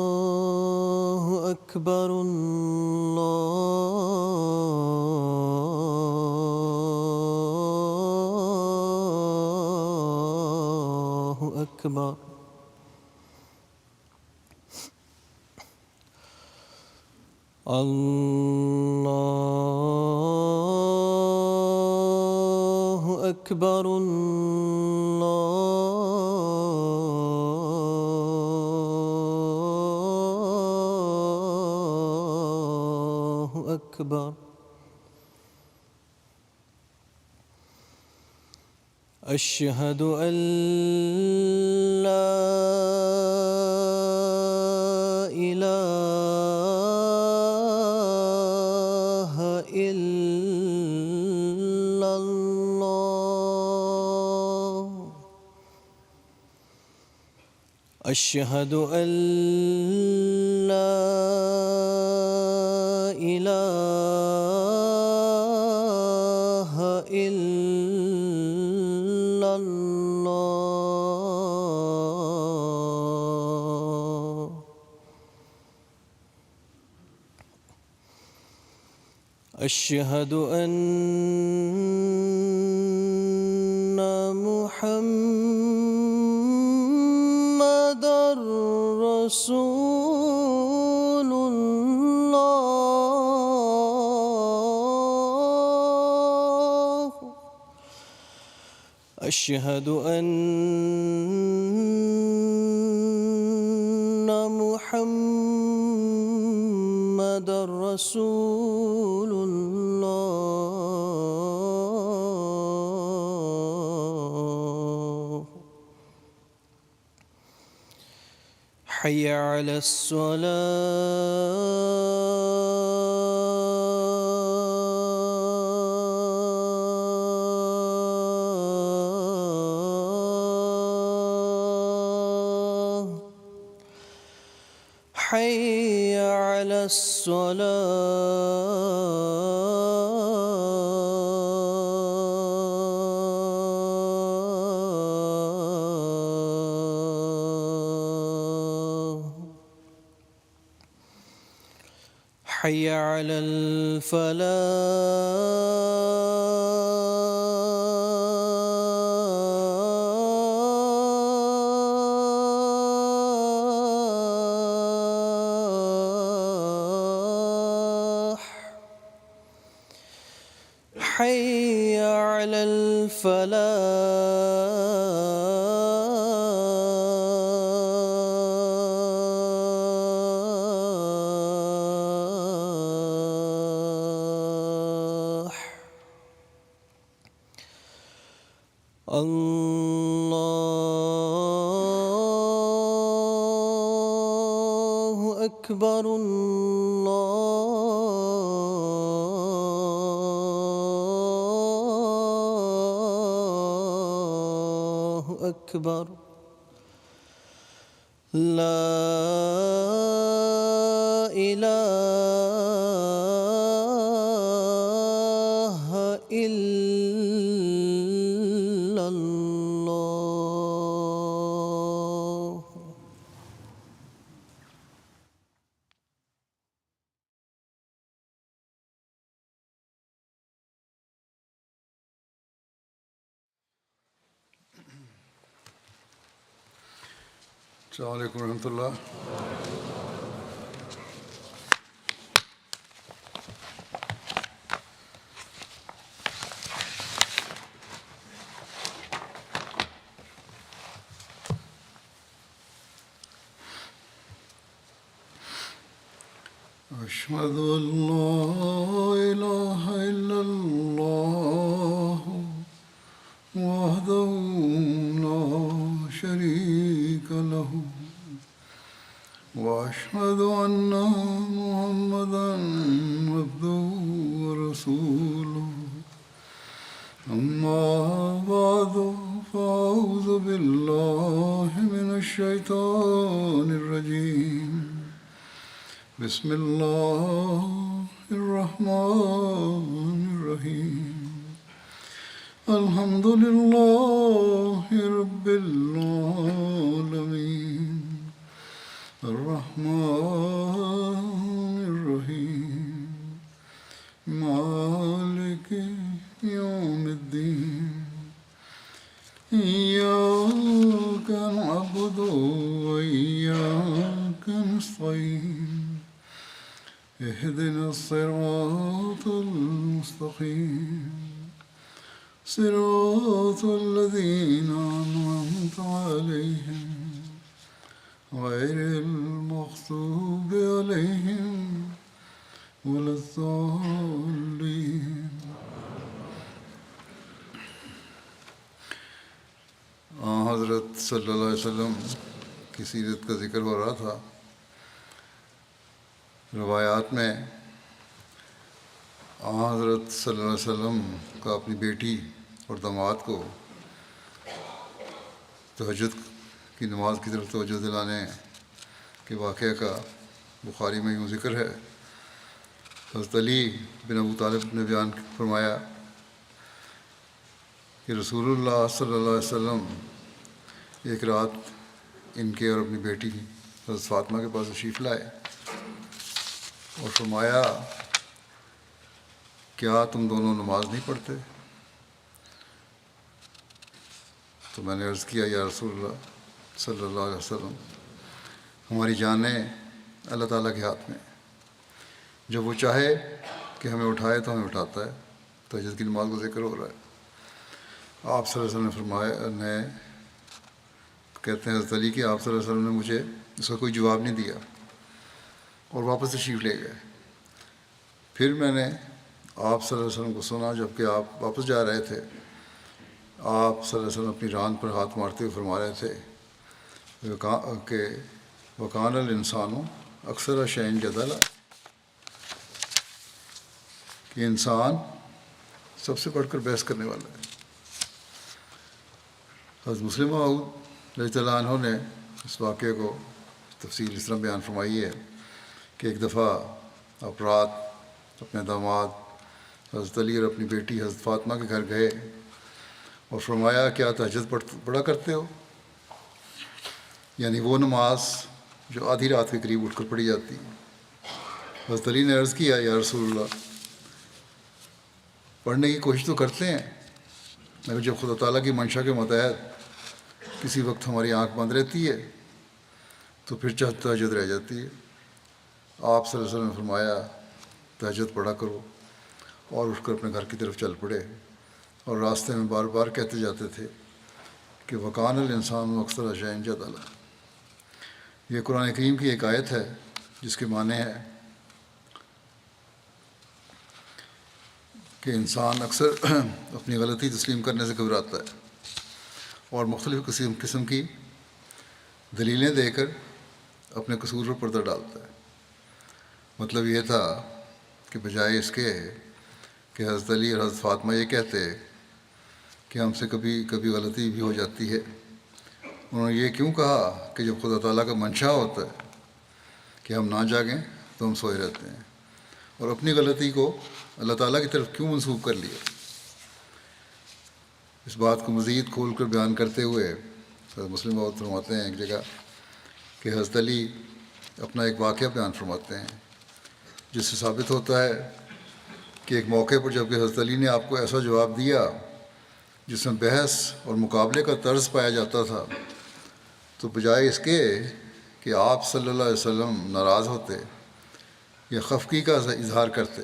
الله أكبر الله أكبر الله أكبر الله أكبر أشهد أن لا إله إلا الله أشهد أن لا إله إلا الله أشهد أن محمدًا رسول الله أشهد أن محمدًا رسول الله حي على الصلاة حي على الصلاة حي على الفلاح حي على الفلاح الله أكبر الله أكبر لا إله إلا الله السلام علیکم ورحمۃ اللہ۔ أشهد أن لا إله إلا الله وحده لا شريك له وأشهد أن محمدًا عبده ورسوله أما بعد فأعوذ بالله من الشيطان الرجيم بسم الله الرحمن الرحيم الحمد لله رب العالمين الرحمن الرحيم مالك يوم الدين إياك نعبد وإياك نستعين اهدنا الصراط المستقيم صراط الذين أنعمت عليهم غير المغضوب عليهم ولا الضالين. حضرت صلی اللہ علیہ وسلم کی سیرت کا ذکر ہو رہا تھا. روایات میں حضرت صلی اللہ علیہ وسلم کا اپنی بیٹی اور داماد کو تہجد کی نماز کی طرف توجہ دلانے کے واقعہ کا بخاری میں یوں ذکر ہے. حضرت علی بن ابو طالب نے بیان فرمایا کہ رسول اللہ صلی اللہ علیہ وسلم ایک رات ان کے اور اپنی بیٹی حضرت فاطمہ کے پاس تشریف لائے اور فرمایا کیا تم دونوں نماز نہیں پڑھتے؟ تو میں نے عرض کیا یا رسول اللہ صلی اللہ علیہ وسلم ہماری جانیں اللہ تعالیٰ کے ہاتھ میں، جب وہ چاہے کہ ہمیں اٹھائے تو ہمیں اٹھاتا ہے. تہجد کی نماز کا ذکر ہو رہا ہے. آپ صلی اللہ علیہ وسلم نے فرمایا کہتے ہیں حضرت علی کہ آپ صلی اللہ علیہ وسلم نے مجھے اس کا کوئی جواب نہیں دیا اور واپس تشریف لے گئے. پھر میں نے آپ صلی اللہ علیہ وسلم کو سنا جب کہ آپ واپس جا رہے تھے. آپ صلی اللہ علیہ وسلم اپنی ران پر ہاتھ مارتے ہوئے فرما رہے تھے کہ وکان الانسان اکثر شیء جدلا، کہ انسان سب سے بڑھ کر بحث کرنے والا ہے. حضرت مسلم موعود رضی اللہ عنہ نے اس واقعے کو تفصیل اس طرح بیان فرمائی ہے کہ ایک دفعہ آپ رات اپنے داماد حضرت علی اور اپنی بیٹی حضرت فاطمہ کے گھر گئے اور فرمایا کیا تہجد پڑھا کرتے ہو؟ یعنی وہ نماز جو آدھی رات کے قریب اٹھ کر پڑھی جاتی ہے. حضرت علی نے عرض کیا یا رسول اللہ پڑھنے کی کوشش تو کرتے ہیں مگر جب خدا تعالیٰ کی منشا کے متحد کسی وقت ہماری آنکھ بند رہتی ہے تو پھر تہجد رہ جاتی ہے. آپ صلی اللہ علیہ وسلم نے فرمایا تہجد پڑھا کرو، اور اٹھ کر اپنے گھر کی طرف چل پڑے اور راستے میں بار بار کہتے جاتے تھے کہ وکان الانسان اکثر شیء جدلا. یہ قرآن کریم کی ایک آیت ہے جس کے معنی ہے کہ انسان اکثر اپنی غلطی تسلیم کرنے سے گھبراتا ہے اور مختلف قسم کی دلیلیں دے کر اپنے قصور پر پردہ ڈالتا ہے. مطلب یہ تھا کہ بجائے اس کے کہ حضرت علی اور حضرت فاطمہ یہ کہتے کہ ہم سے کبھی کبھی غلطی بھی ہو جاتی ہے، انہوں نے یہ کیوں کہا کہ جب خدا تعالیٰ کا منشا ہوتا ہے کہ ہم نہ جاگیں تو ہم سوئے رہتے ہیں، اور اپنی غلطی کو اللہ تعالیٰ کی طرف کیوں منسوب کر لیا. اس بات کو مزید کھول کر بیان کرتے ہوئے حضرت مسلم موعود فرماتے ہیں ایک جگہ کہ حضرت علی اپنا ایک واقعہ بیان فرماتے ہیں جس سے ثابت ہوتا ہے کہ ایک موقع پر جب کہ حضرت علی نے آپ کو ایسا جواب دیا جس میں بحث اور مقابلے کا طرز پایا جاتا تھا، تو بجائے اس کے کہ آپ صلی اللہ علیہ وسلم ناراض ہوتے یا خفگی کا اظہار کرتے،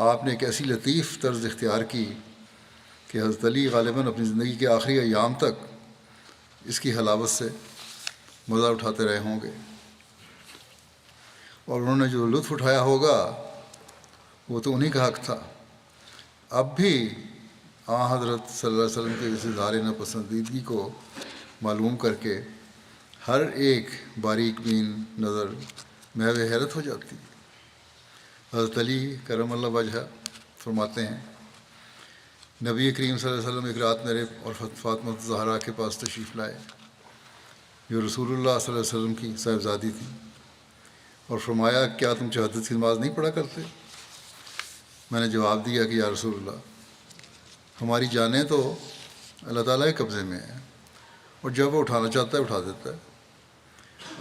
آپ نے ایک ایسی لطیف طرز اختیار کی کہ حضرت علی غالباً اپنی زندگی کے آخری ایام تک اس کی حلاوت سے مزہ اٹھاتے رہے ہوں گے، اور انہوں نے جو لطف اٹھایا ہوگا وہ تو انہی کا حق تھا. اب بھی حضرت صلی اللہ علیہ وسلم کے اس اظہار ناپسندیدگی کو معلوم کر کے ہر ایک باریک بین نظر محو حیرت ہو جاتی. حضرت علی کرم اللہ وجہ فرماتے ہیں نبی کریم صلی اللہ علیہ وسلم ایک رات میرے اور فاطمہ زہرا کے پاس تشریف لائے جو رسول اللہ صلی اللہ علیہ وسلم کی صاحبزادی تھی، اور فرمایا کیا تم تہجد کی نماز نہیں پڑھا کرتے؟ میں نے جواب دیا کہ یا رسول اللہ ہماری جانیں تو اللہ تعالیٰ کے قبضے میں ہیں، اور جب وہ اٹھانا چاہتا ہے اٹھا دیتا ہے۔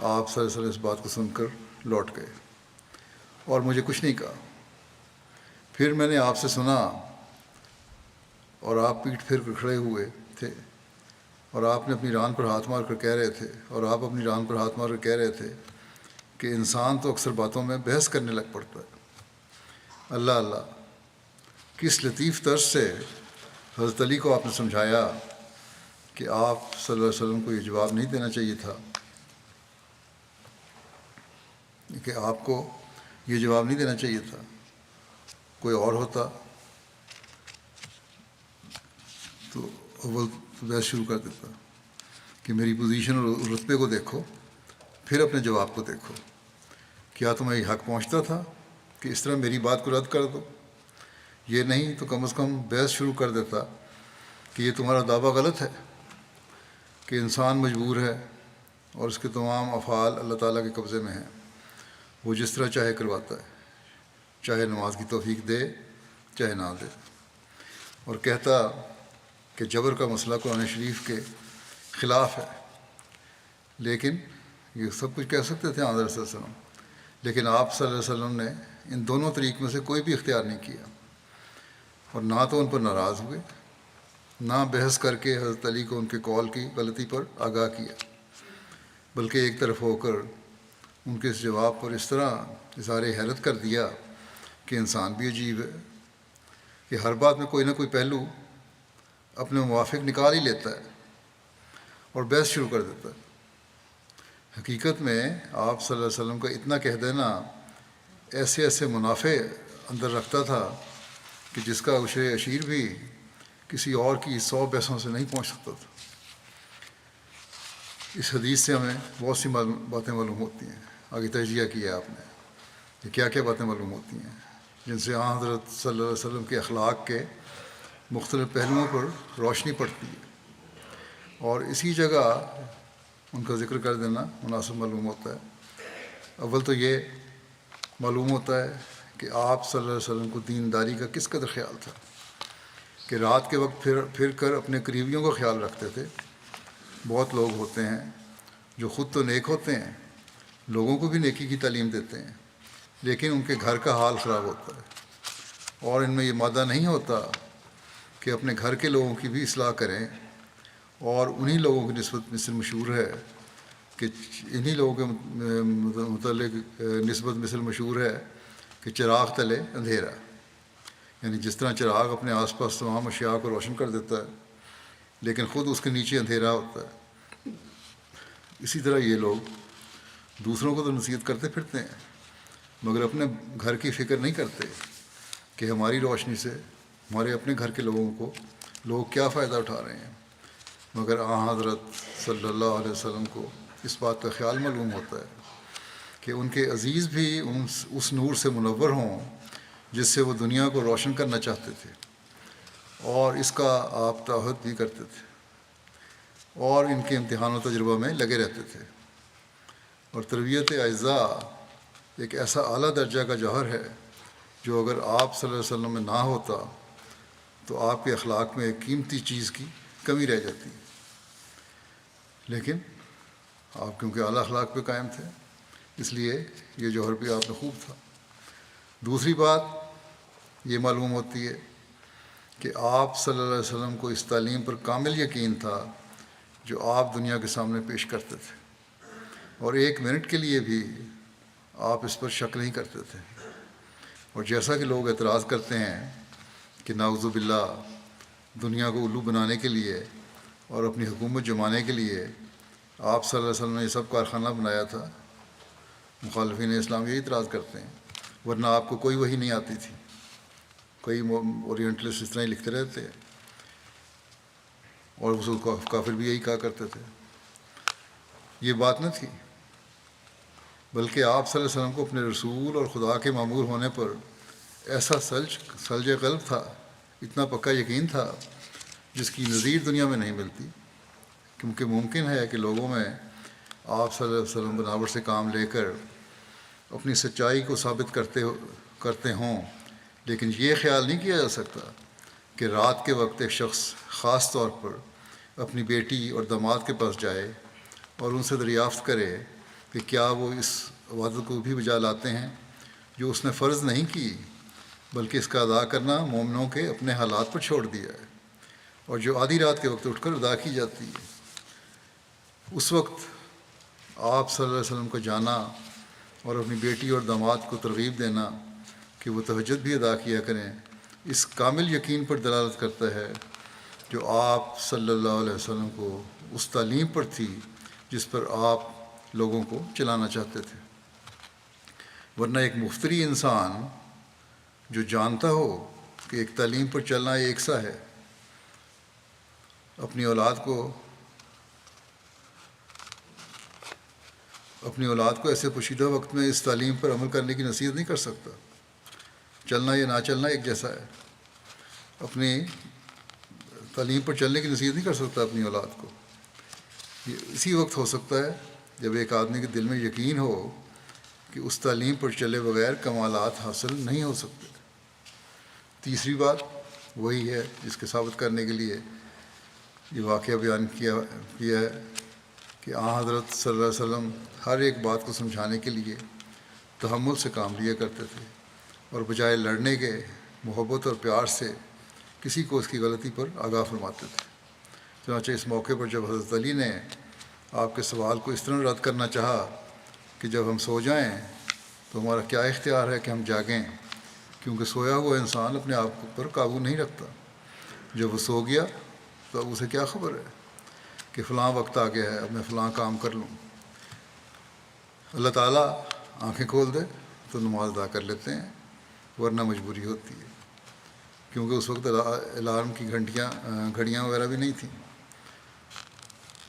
آپ صلی اللہ علیہ وسلم اس بات کو سن کر لوٹ گئے اور مجھے کچھ نہیں کہا۔ پھر میں نے آپ سے سنا اور آپ پیٹھ پھیر کر کھڑے ہوئے تھے، اور آپ نے اپنی ران پر ہاتھ مار کر کہہ رہے تھے کہ انسان تو اکثر باتوں میں بحث کرنے لگ پڑتا ہے۔ اللہ اللہ، کس لطیف طرز سے حضرت علی کو آپ نے سمجھایا کہ آپ صلی اللہ علیہ وسلم کو یہ جواب نہیں دینا چاہیے تھا، کہ آپ کو یہ جواب نہیں دینا چاہیے تھا۔ کوئی اور ہوتا تو اول بحث شروع کر دیتا کہ میری پوزیشن اور رتبے کو دیکھو، پھر اپنے جواب کو دیکھو، کیا تمہیں یہ حق پہنچتا تھا کہ اس طرح میری بات کو رد کر دو؟ یہ نہیں تو کم از کم بحث شروع کر دیتا کہ یہ تمہارا دعویٰ غلط ہے کہ انسان مجبور ہے اور اس کے تمام افعال اللہ تعالیٰ کے قبضے میں ہیں، وہ جس طرح چاہے کرواتا ہے، چاہے نماز کی توفیق دے چاہے نہ دے۔ اور کہتا کہ جبر کا مسئلہ قرآن شریف کے خلاف ہے، لیکن یہ سب کچھ کہہ سکتے تھے حضرت صلی اللہ علیہ وسلم، لیکن آپ صلی اللہ علیہ وسلم نے ان دونوں طریق میں سے کوئی بھی اختیار نہیں کیا، اور نہ تو ان پر ناراض ہوئے، نہ بحث کر کے حضرت علی کو ان کے قول کی غلطی پر آگاہ کیا، بلکہ ایک طرف ہو کر ان کے اس جواب پر اس طرح اظہار حیرت کر دیا کہ انسان بھی عجیب ہے کہ ہر بات میں کوئی نہ کوئی پہلو اپنے موافق نکال ہی لیتا ہے اور بحث شروع کر دیتا ہے۔ حقیقت میں آپ صلی اللہ علیہ وسلم کا اتنا کہہ دینا ایسے ایسے منافع اندر رکھتا تھا کہ جس کا عشر عشیر بھی کسی اور کی 100 بحثوں سے نہیں پہنچ سکتا تھا۔ اس حدیث سے ہمیں بہت سی باتیں معلوم ہوتی ہیں، آگے تجزیہ کیا آپ نے کہ کیا کیا باتیں معلوم ہوتی ہیں جن سے حضرت صلی اللہ علیہ وسلم کے اخلاق کے مختلف پہلوؤں پر روشنی پڑتی ہے، اور اسی جگہ ان کا ذکر کر دینا مناسب معلوم ہوتا ہے۔ اول تو یہ معلوم ہوتا ہے کہ آپ صلی اللہ علیہ وسلم کو دینداری کا کس قدر خیال تھا کہ رات کے وقت پھر کر اپنے قریبیوں کا خیال رکھتے تھے۔ بہت لوگ ہوتے ہیں جو خود تو نیک ہوتے ہیں، لوگوں کو بھی نیکی کی تعلیم دیتے ہیں، لیکن ان کے گھر کا حال خراب ہوتا ہے، اور ان میں یہ مادہ نہیں ہوتا کہ اپنے گھر کے لوگوں کی بھی اصلاح کریں، اور انہی لوگوں کی نسبت مثل مشہور ہے کہ انہی لوگوں کے متعلق نسبت مثل مشہور ہے کہ چراغ تلے اندھیرا، یعنی جس طرح چراغ اپنے آس پاس تمام اشیاء کو روشن کر دیتا ہے لیکن خود اس کے نیچے اندھیرا ہوتا ہے، اسی طرح یہ لوگ دوسروں کو تو نصیحت کرتے پھرتے ہیں مگر اپنے گھر کی فکر نہیں کرتے کہ ہماری روشنی سے ہمارے اپنے گھر کے لوگوں کو لوگ کیا فائدہ اٹھا رہے ہیں۔ مگر حضرت صلی اللہ علیہ وسلم کو اس بات کا خیال معلوم ہوتا ہے کہ ان کے عزیز بھی اس نور سے منور ہوں جس سے وہ دنیا کو روشن کرنا چاہتے تھے، اور اس کا آپ تعہد بھی کرتے تھے، اور ان کے امتحان و تجربہ میں لگے رہتے تھے۔ اور تربیت اعزاء ایک ایسا اعلیٰ درجہ کا جوہر ہے جو اگر آپ صلی اللہ علیہ وسلم میں نہ ہوتا تو آپ کے اخلاق میں ایک قیمتی چیز کی کمی رہ جاتی، لیکن آپ کیونکہ اعلیٰ اخلاق پہ قائم تھے اس لیے یہ جوہر بھی آپ میں خوب تھا۔ دوسری بات یہ معلوم ہوتی ہے کہ آپ صلی اللہ علیہ وسلم کو اس تعلیم پر کامل یقین تھا جو آپ دنیا کے سامنے پیش کرتے تھے، اور ایک منٹ کے لیے بھی آپ اس پر شک نہیں کرتے تھے۔ اور جیسا کہ لوگ اعتراض کرتے ہیں کہ نعوذ باللہ دنیا کو الو بنانے کے لیے اور اپنی حکومت جمانے کے لیے آپ صلی اللہ علیہ وسلم نے یہ سب کارخانہ بنایا تھا، مخالفین اسلام یہی اعتراض کرتے ہیں، ورنہ آپ کو کوئی وحی نہیں آتی تھی۔ کئی اورینٹلسٹ اس طرح ہی لکھتے رہتے ہیں، اور اس کو کافر بھی یہی کہا کرتے تھے۔ یہ بات نہ تھی، بلکہ آپ صلی اللہ علیہ وسلم کو اپنے رسول اور خدا کے مامور ہونے پر ایسا سلج قلب تھا، اتنا پکا یقین تھا جس کی نظیر دنیا میں نہیں ملتی، کیونکہ ممکن ہے کہ لوگوں میں آپ صلی اللہ علیہ وسلم بناوٹ سے کام لے کر اپنی سچائی کو ثابت کرتے ہوں، لیکن یہ خیال نہیں کیا جا سکتا کہ کہ رات کے وقت ایک شخص خاص طور پر اپنی بیٹی اور داماد کے پاس جائے اور ان سے دریافت کرے کہ کیا وہ اس عبادت کو بھی بجا لاتے ہیں جو اس نے فرض نہیں کی، بلکہ اس کا ادا کرنا مومنوں کے اپنے حالات پر چھوڑ دیا ہے، اور جو آدھی رات کے وقت اٹھ کر ادا کی جاتی ہے۔ اس وقت آپ صلی اللہ علیہ وسلم کو جانا اور اپنی بیٹی اور داماد کو ترغیب دینا کہ وہ تہجد بھی ادا کیا کریں، اس کامل یقین پر دلالت کرتا ہے جو آپ صلی اللہ علیہ وسلم کو اس تعلیم پر تھی جس پر آپ لوگوں کو چلانا چاہتے تھے۔ ورنہ ایک مفتری انسان جو جانتا ہو کہ ایک تعلیم پر چلنا ایک سا ہے، اپنی اولاد کو ایسے پوشیدہ وقت میں اس تعلیم پر عمل کرنے کی نصیحت نہیں کر سکتا۔ چلنا یا نہ چلنا ایک جیسا ہے، اپنی تعلیم پر چلنے کی نصیحت نہیں کر سکتا اپنی اولاد کو۔ یہ اسی وقت ہو سکتا ہے جب ایک آدمی کے دل میں یقین ہو کہ اس تعلیم پر چلے بغیر کمالات حاصل نہیں ہو سکتے۔ تیسری بات وہی ہے جس کے ثابت کرنے کے لیے یہ واقعہ بیان کیا ہے کہ حضرت صلی اللہ علیہ وسلم ہر ایک بات کو سمجھانے کے لیے تحمل سے کام لیا کرتے تھے، اور بجائے لڑنے کے محبت اور پیار سے کسی کو اس کی غلطی پر آگاہ فرماتے تھے۔ چنانچہ اس موقع پر جب حضرت علی نے آپ کے سوال کو اس طرح رد کرنا چاہا کہ جب ہم سو جائیں تو ہمارا کیا اختیار ہے کہ ہم جاگیں، کیونکہ سویا ہوا انسان اپنے آپ پر قابو نہیں رکھتا، جب وہ سو گیا تو اب اسے کیا خبر ہے کہ فلاں وقت آ گیا ہے، اب میں فلاں کام کر لوں۔ اللہ تعالیٰ آنکھیں کھول دے تو نماز ادا کر لیتے ہیں، ورنہ مجبوری ہوتی ہے، کیونکہ اس وقت الارم کی گھڑیاں وغیرہ بھی نہیں تھیں۔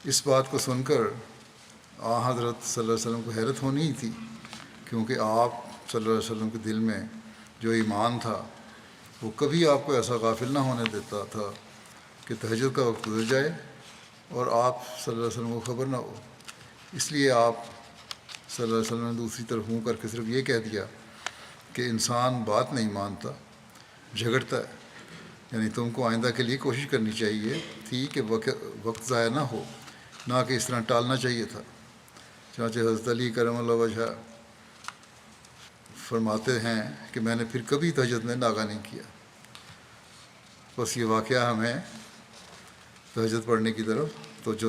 اس بات کو سن کر حضرت صلی اللہ علیہ وسلم کو حیرت ہونی ہی تھی، کیونکہ آپ صلی اللہ علیہ وسلم کے دل میں جو ایمان تھا وہ کبھی آپ کو ایسا غافل نہ ہونے دیتا تھا کہ تہجد کا وقت گزر جائے اور آپ صلی اللہ علیہ وسلم کو خبر نہ ہو۔ اس لیے آپ صلی اللہ علیہ وسلم نے دوسری طرف منہ کر کے صرف یہ کہہ دیا کہ انسان بات نہیں مانتا، جھگڑتا ہے، یعنی تم کو آئندہ کے لیے کوشش کرنی چاہیے تھی کہ وقت ضائع نہ ہو، نہ کہ اس طرح ٹالنا چاہیے تھا۔ چنانچہ حضرت علی کرم اللہ وجہ فرماتے ہیں کہ میں نے پھر کبھی تہجد میں ناغہ نہیں کیا۔ بس یہ واقعہ ہمیں تہجد پڑھنے کی طرف توجہ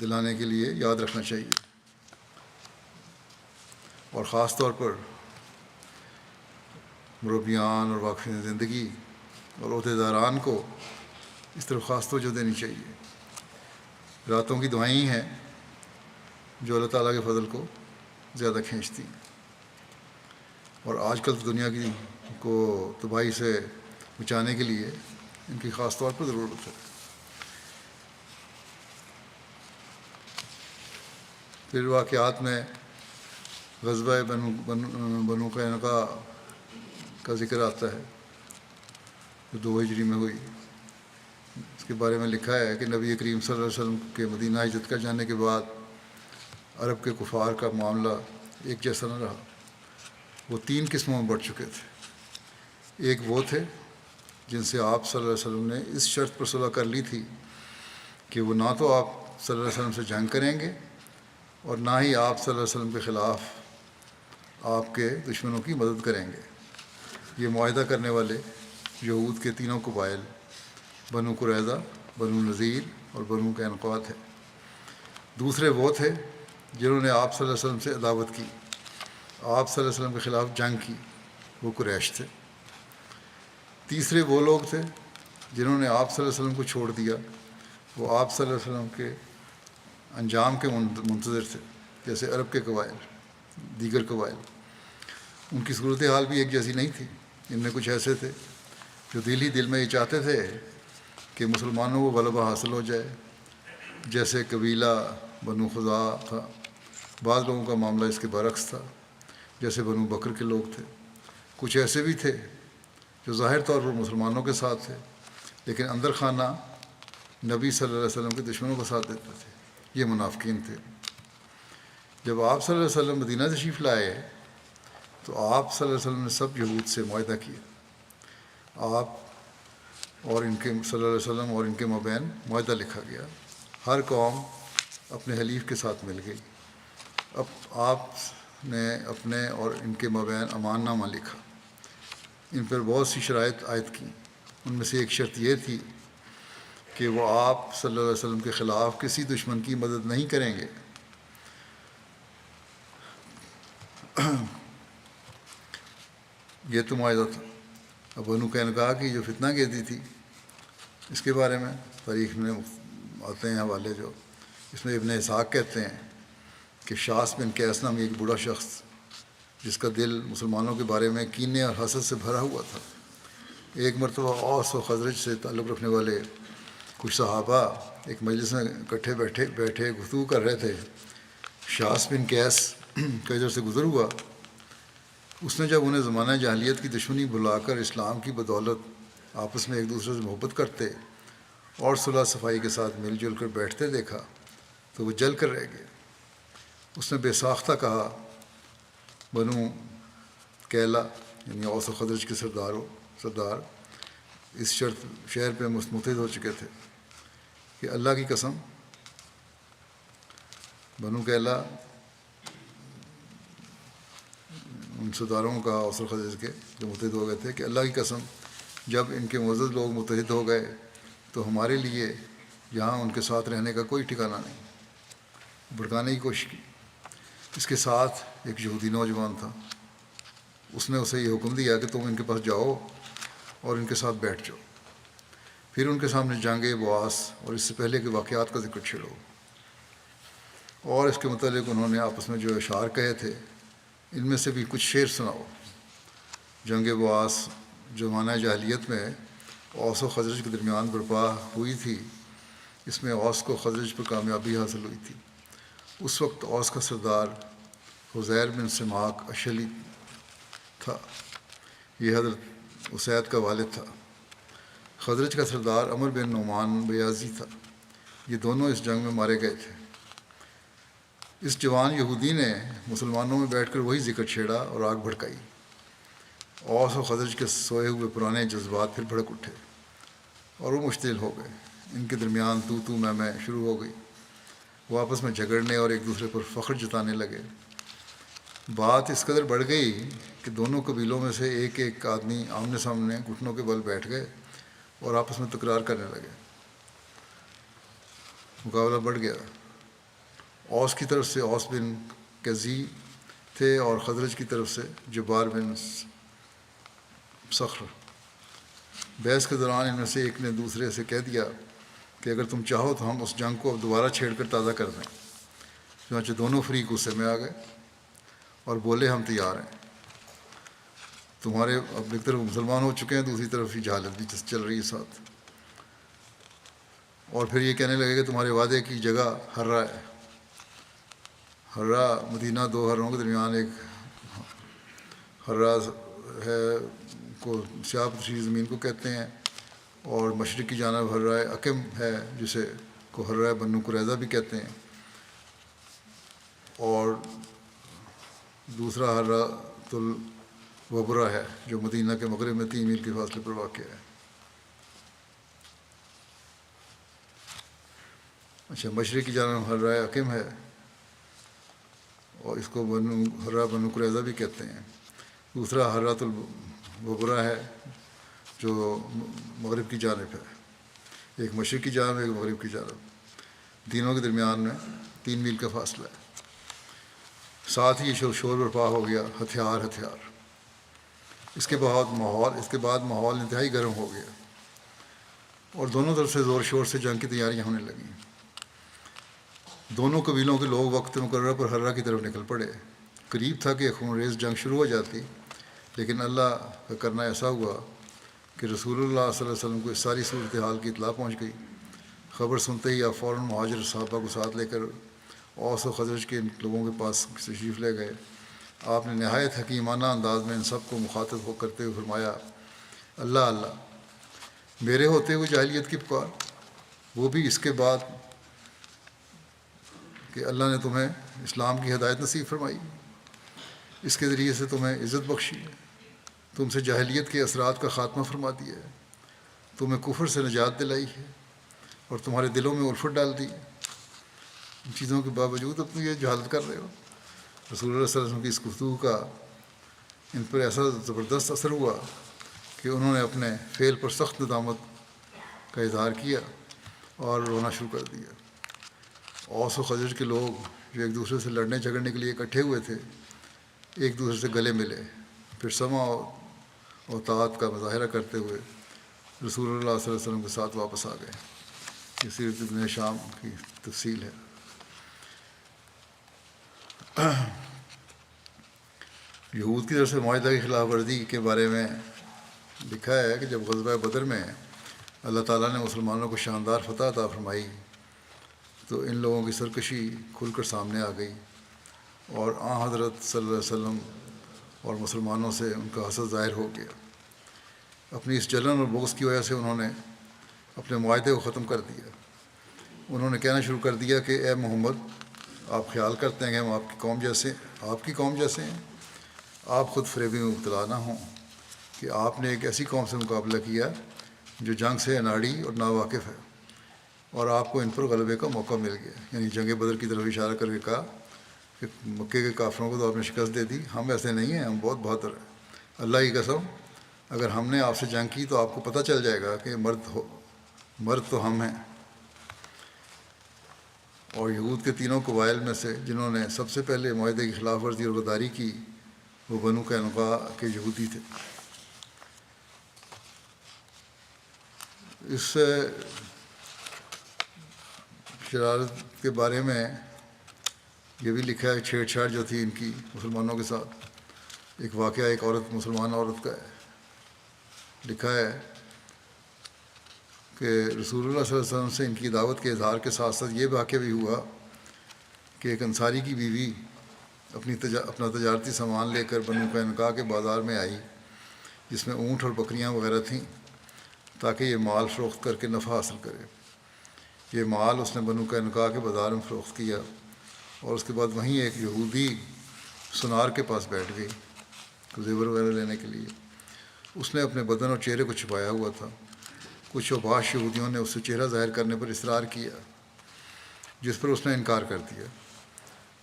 دلانے کے لیے یاد رکھنا چاہیے، اور خاص طور پر مربیان اور واقفین زندگی اور عہدیداران کو اس طرف خاص توجہ دینی چاہیے۔ راتوں کی دعائیں ہیں جو اللہ تعالیٰ کے فضل کو زیادہ کھینچتی ہیں، اور آج کل دنیا کو تباہی سے بچانے کے لیے ان کی خاص طور پر ضرورت ہے۔ پھر واقعات میں غزوہ بنو قینقاع کا ذکر آتا ہے جو 2 ہجری میں ہوئی۔ اس کے بارے میں لکھا ہے کہ نبی کریم صلی اللہ علیہ وسلم کے مدینہ ہجرت کر جانے کے بعد عرب کے کفار کا معاملہ ایک جیسا نہ رہا، وہ 3 قسموں میں بڑھ چکے تھے۔ ایک وہ تھے جن سے آپ صلی اللہ علیہ وسلم نے اس شرط پر صلح کر لی تھی کہ وہ نہ تو آپ صلی اللہ علیہ وسلم سے جنگ کریں گے اور نہ ہی آپ صلی اللہ علیہ وسلم کے خلاف آپ کے دشمنوں کی مدد کریں گے۔ یہ معاہدہ کرنے والے یہود کے 3 قبائل بنو قریظہ، بنو نذیر اور بنو قینقاع تھے۔ دوسرے وہ تھے جنہوں نے آپ صلی اللہ علیہ وسلم سے عداوت کی، آپ صلی اللہ علیہ وسلم کے خلاف جنگ کی، وہ قریش تھے۔ تیسرے وہ لوگ تھے جنہوں نے آپ صلی اللہ علیہ وسلم کو چھوڑ دیا، وہ آپ صلی اللہ علیہ وسلم کے انجام کے منتظر تھے، جیسے عرب کے قبائل، دیگر قبائل۔ ان کی صورتحال بھی ایک جیسی نہیں تھی۔ ان میں کچھ ایسے تھے جو دل میں یہ چاہتے تھے کہ مسلمانوں کو غلبہ حاصل ہو جائے، جیسے قبیلہ بنو خزاعہ تھا۔ بعض لوگوں کا معاملہ اس کے برعکس تھا، جیسے بنو بکر کے لوگ تھے۔ کچھ ایسے بھی تھے جو ظاہر طور پر مسلمانوں کے ساتھ تھے، لیکن اندر خانہ نبی صلی اللہ علیہ وسلم کے دشمنوں کا ساتھ دیتے تھے۔ یہ منافقین تھے۔ جب آپ صلی اللہ علیہ وسلم مدینہ تشریف لائے تو آپ صلی اللہ علیہ وسلم نے سب یہود سے معاہدہ کیا آپ اور ان کے صلی اللہ علیہ وسلم اور ان کے مابین معاہدہ لکھا گیا۔ ہر قوم اپنے حلیف کے ساتھ مل گئی۔ اب آپ نے اپنے اور ان کے مابین امان نامہ لکھا۔ ان پر بہت سی شرائط عائد کیں۔ ان میں سے ایک شرط یہ تھی کہ وہ آپ صلی اللہ علیہ وسلم کے خلاف کسی دشمن کی مدد نہیں کریں گے۔ یہ تو معاہدہ تھا۔ اب بنو قینقاع کی جو فتنہ گیری تھی، اس کے بارے میں تاریخ میں آتے ہیں حوالے جو، اس میں ابن اسحاق کہتے ہیں کہ شاس بن قیس نامی ایک بوڑھا شخص جس کا دل مسلمانوں کے بارے میں کینے اور حسد سے بھرا ہوا تھا، ایک مرتبہ اوس و خزرج سے تعلق رکھنے والے کچھ صحابہ ایک مجلس میں اکٹھے بیٹھے گفتگو کر رہے تھے۔ شاس بن قیس کا ادھر سے گزر ہوا۔ اس نے جب انہیں زمانہ جاہلیت کی دشمنی بھلا کر اسلام کی بدولت آپس میں ایک دوسرے سے محبت کرتے اور صلح صفائی کے ساتھ مل جل کر بیٹھتے دیکھا تو وہ جل کر رہ گئے۔ اس نے بے ساختہ کہا، بنو کیلا یعنی اوس و خزرج کے سردار اس شہر پہ متحد ہو چکے تھے کہ اللہ کی قسم، بنو کیلا ان سرداروں کا اوس و خزرج کے جو متحد ہو گئے تھے کہ اللہ کی قسم جب ان کے معزز لوگ متحد ہو گئے تو ہمارے لیے یہاں ان کے ساتھ رہنے کا کوئی ٹھکانہ نہیں۔ بھڑکانے کی کوشش کی۔ اس کے ساتھ ایک یہودی نوجوان تھا، اس نے اسے یہ حکم دیا کہ تم ان کے پاس جاؤ اور ان کے ساتھ بیٹھ جاؤ، پھر ان کے سامنے جنگ بواس اور اس سے پہلے کے واقعات کا ذکر چھیڑو، اور اس کے متعلق انہوں نے آپس میں جو اشعار کہے تھے ان میں سے بھی کچھ شعر سناؤ۔ جنگ بواس جو زمانہ جاہلیت میں اوس و خزرج کے درمیان برپا ہوئی تھی، اس میں اوس کو خزرج پر کامیابی حاصل ہوئی تھی۔ اس وقت اوس کا سردار حزیر بن سماک اشلی تھا، یہ حضرت اسید کا والد تھا۔ خزرج کا سردار عمر بن نعمان بیازی تھا۔ یہ دونوں اس جنگ میں مارے گئے تھے۔ اس جوان یہودی نے مسلمانوں میں بیٹھ کر وہی ذکر چھیڑا اور آگ بھڑکائی۔ اوس و خزرج کے سوئے ہوئے پرانے جذبات پھر بھڑک اٹھے اور وہ مشتعل ہو گئے۔ ان کے درمیان تو میں شروع ہو گئی۔ وہ آپس میں جھگڑنے اور ایک دوسرے پر فخر جتانے لگے۔ بات اس قدر بڑھ گئی کہ دونوں قبیلوں میں سے ایک ایک آدمی آمنے سامنے گھٹنوں کے بل بیٹھ گئے اور آپس میں تکرار کرنے لگے۔ مقابلہ بڑھ گیا۔ اوس کی طرف سے اوس بن قزی تھے اور خزرج کی طرف سے جبار بن صخر۔ بحث کے دوران ان میں سے ایک نے دوسرے سے کہہ دیا کہ اگر تم چاہو تو ہم اس جنگ کو اب دوبارہ چھیڑ کر تازہ کر دیں۔ چنانچہ دونوں فریق غصے میں آ گئے اور بولے ہم تیار ہیں۔ تمہارے اب ایک طرف مسلمان ہو چکے ہیں، دوسری طرف ہی جہالت بھی چل رہی ہے ساتھ، اور پھر یہ کہنے لگے کہ تمہارے وعدے کی جگہ ہررا ہے۔ ہررا مدینہ دو ہروں کے درمیان ایک ہررا ہے کو سیاہ پتھری زمین کو کہتے ہیں، اور مشرق کی جانب ہررائے عقم ہے جسے کو ہررائے بنو قریظہ بھی کہتے ہیں، اور دوسرا ہرۃ الوبرہ ہے جو مدینہ کے مغرب میں 3 میل کے فاصلے پر واقع ہے۔ اچھا، مشرق کی جانب ہررائے عقم ہے اور اس کو ہررا بنو قریظہ بھی کہتے ہیں۔ دوسرا ہرۃ الوبرہ ہے جو مغرب کی جانب ہے، ایک مشرق کی جانب ایک مغرب کی جانب، دینوں کے درمیان میں 3 میل کا فاصلہ ہے۔ ساتھ ہی شور برپا ہو گیا، ہتھیار۔ اس کے بعد ماحول انتہائی گرم ہو گیا اور دونوں طرف سے زور شور سے جنگ کی تیاریاں ہونے لگیں۔ دونوں قبیلوں کے لوگ وقت مقررہ پر ہررا کی طرف نکل پڑے۔ قریب تھا کہ خونریز جنگ شروع ہو جاتی، لیکن اللہ کا کرنا ایسا ہوا کہ رسول اللہ صلی اللہ علیہ وسلم کو اس ساری صورتحال کی اطلاع پہنچ گئی۔ خبر سنتے ہی آپ فوراً مہاجر صحابہ کو ساتھ لے کر اوس و خزرج کے لوگوں کے پاس تشریف لے گئے۔ آپ نے نہایت حکیمانہ انداز میں ان سب کو مخاطب کرتے ہوئے فرمایا، اللہ اللہ، میرے ہوتے ہوئے جاہلیت کی پکار، وہ بھی اس کے بعد کہ اللہ نے تمہیں اسلام کی ہدایت نصیب فرمائی، اس کے ذریعے سے تمہیں عزت بخشی ہے، تم سے جاہلیت کے اثرات کا خاتمہ فرما دیا ہے، تمہیں کفر سے نجات دلائی ہے اور تمہارے دلوں میں الفت ڈال دی ہے۔ ان چیزوں کے باوجود اب تم یہ جہالت کر رہے ہو۔ رسول اللہ صلی اللہ علیہ وسلم کی اس گفتگو کا ان پر ایسا زبردست اثر ہوا کہ انہوں نے اپنے فعل پر سخت ندامت کا اظہار کیا اور رونا شروع کر دیا۔ اوس و خزرج کے لوگ جو ایک دوسرے سے لڑنے جھگڑنے کے لیے اکٹھے ہوئے تھے، ایک دوسرے سے گلے ملے، پھر سمع اور طاعت کا مظاہرہ کرتے ہوئے رسول اللہ صلی اللہ علیہ وسلم کے ساتھ واپس آ گئے۔ یہ سیرت ابن شام کی تفصیل ہے۔ یہود کی طرف سے معاہدہ کی خلاف ورزی کے بارے میں لکھا ہے کہ جب غزوہ بدر میں اللہ تعالیٰ نے مسلمانوں کو شاندار فتح عطا فرمائی تو ان لوگوں کی سرکشی کھل کر سامنے آ گئی، اور حضرت صلی اللہ علیہ وسلم اور مسلمانوں سے ان کا حسد ظاہر ہو گیا۔ اپنی اس جلن اور بغض کی وجہ سے انہوں نے اپنے معاہدے کو ختم کر دیا۔ انہوں نے کہنا شروع کر دیا کہ اے محمد، آپ خیال کرتے ہیں کہ ہم آپ کی قوم جیسے ہیں؟ آپ خود فریبی میں مبتلا نہ ہوں کہ آپ نے ایک ایسی قوم سے مقابلہ کیا جو جنگ سے اناڑی اور ناواقف ہے، اور آپ کو ان پر غلبے کا موقع مل گیا۔ یعنی جنگ بدر کی طرف اشارہ کر کے کہا کہ مکے کے کافروں کو تو آپ نے شکست دے دی، ہم ایسے نہیں ہیں، ہم بہت بہتر ہیں۔ اللہ کی قسم، اگر ہم نے آپ سے جنگ کی تو آپ کو پتہ چل جائے گا کہ مرد تو ہم ہیں۔ اور یہود کے تینوں قبائل میں سے جنہوں نے سب سے پہلے معاہدے کی خلاف ورزی اور غداری کی وہ بنو قینقاع کے یہودی تھے۔ اس شرارت کے بارے میں یہ بھی لکھا ہے، چھیڑ چھاڑ جو تھی ان کی مسلمانوں کے ساتھ۔ ایک واقعہ ایک مسلمان عورت کا ہے۔ لکھا ہے کہ رسول اللہ صلی اللہ علیہ وسلم سے ان کی دعوت کے اظہار کے ساتھ ساتھ یہ واقعہ بھی ہوا کہ ایک انصاری کی بیوی اپنا تجارتی سامان لے کر بنو قینقاع کے بازار میں آئی، جس میں اونٹ اور بکریاں وغیرہ تھیں، تاکہ یہ مال فروخت کر کے نفع حاصل کرے۔ یہ مال اس نے بنو قینقاع کے بازار میں فروخت کیا، اور اس کے بعد وہیں ایک یہودی سنار کے پاس بیٹھ گئی زیور وغیرہ لینے کے لیے۔ اس نے اپنے بدن اور چہرے کو چھپایا ہوا تھا۔ کچھ اوباش یہودیوں نے اس سے چہرہ ظاہر کرنے پر اصرار کیا، جس پر اس نے انکار کر دیا۔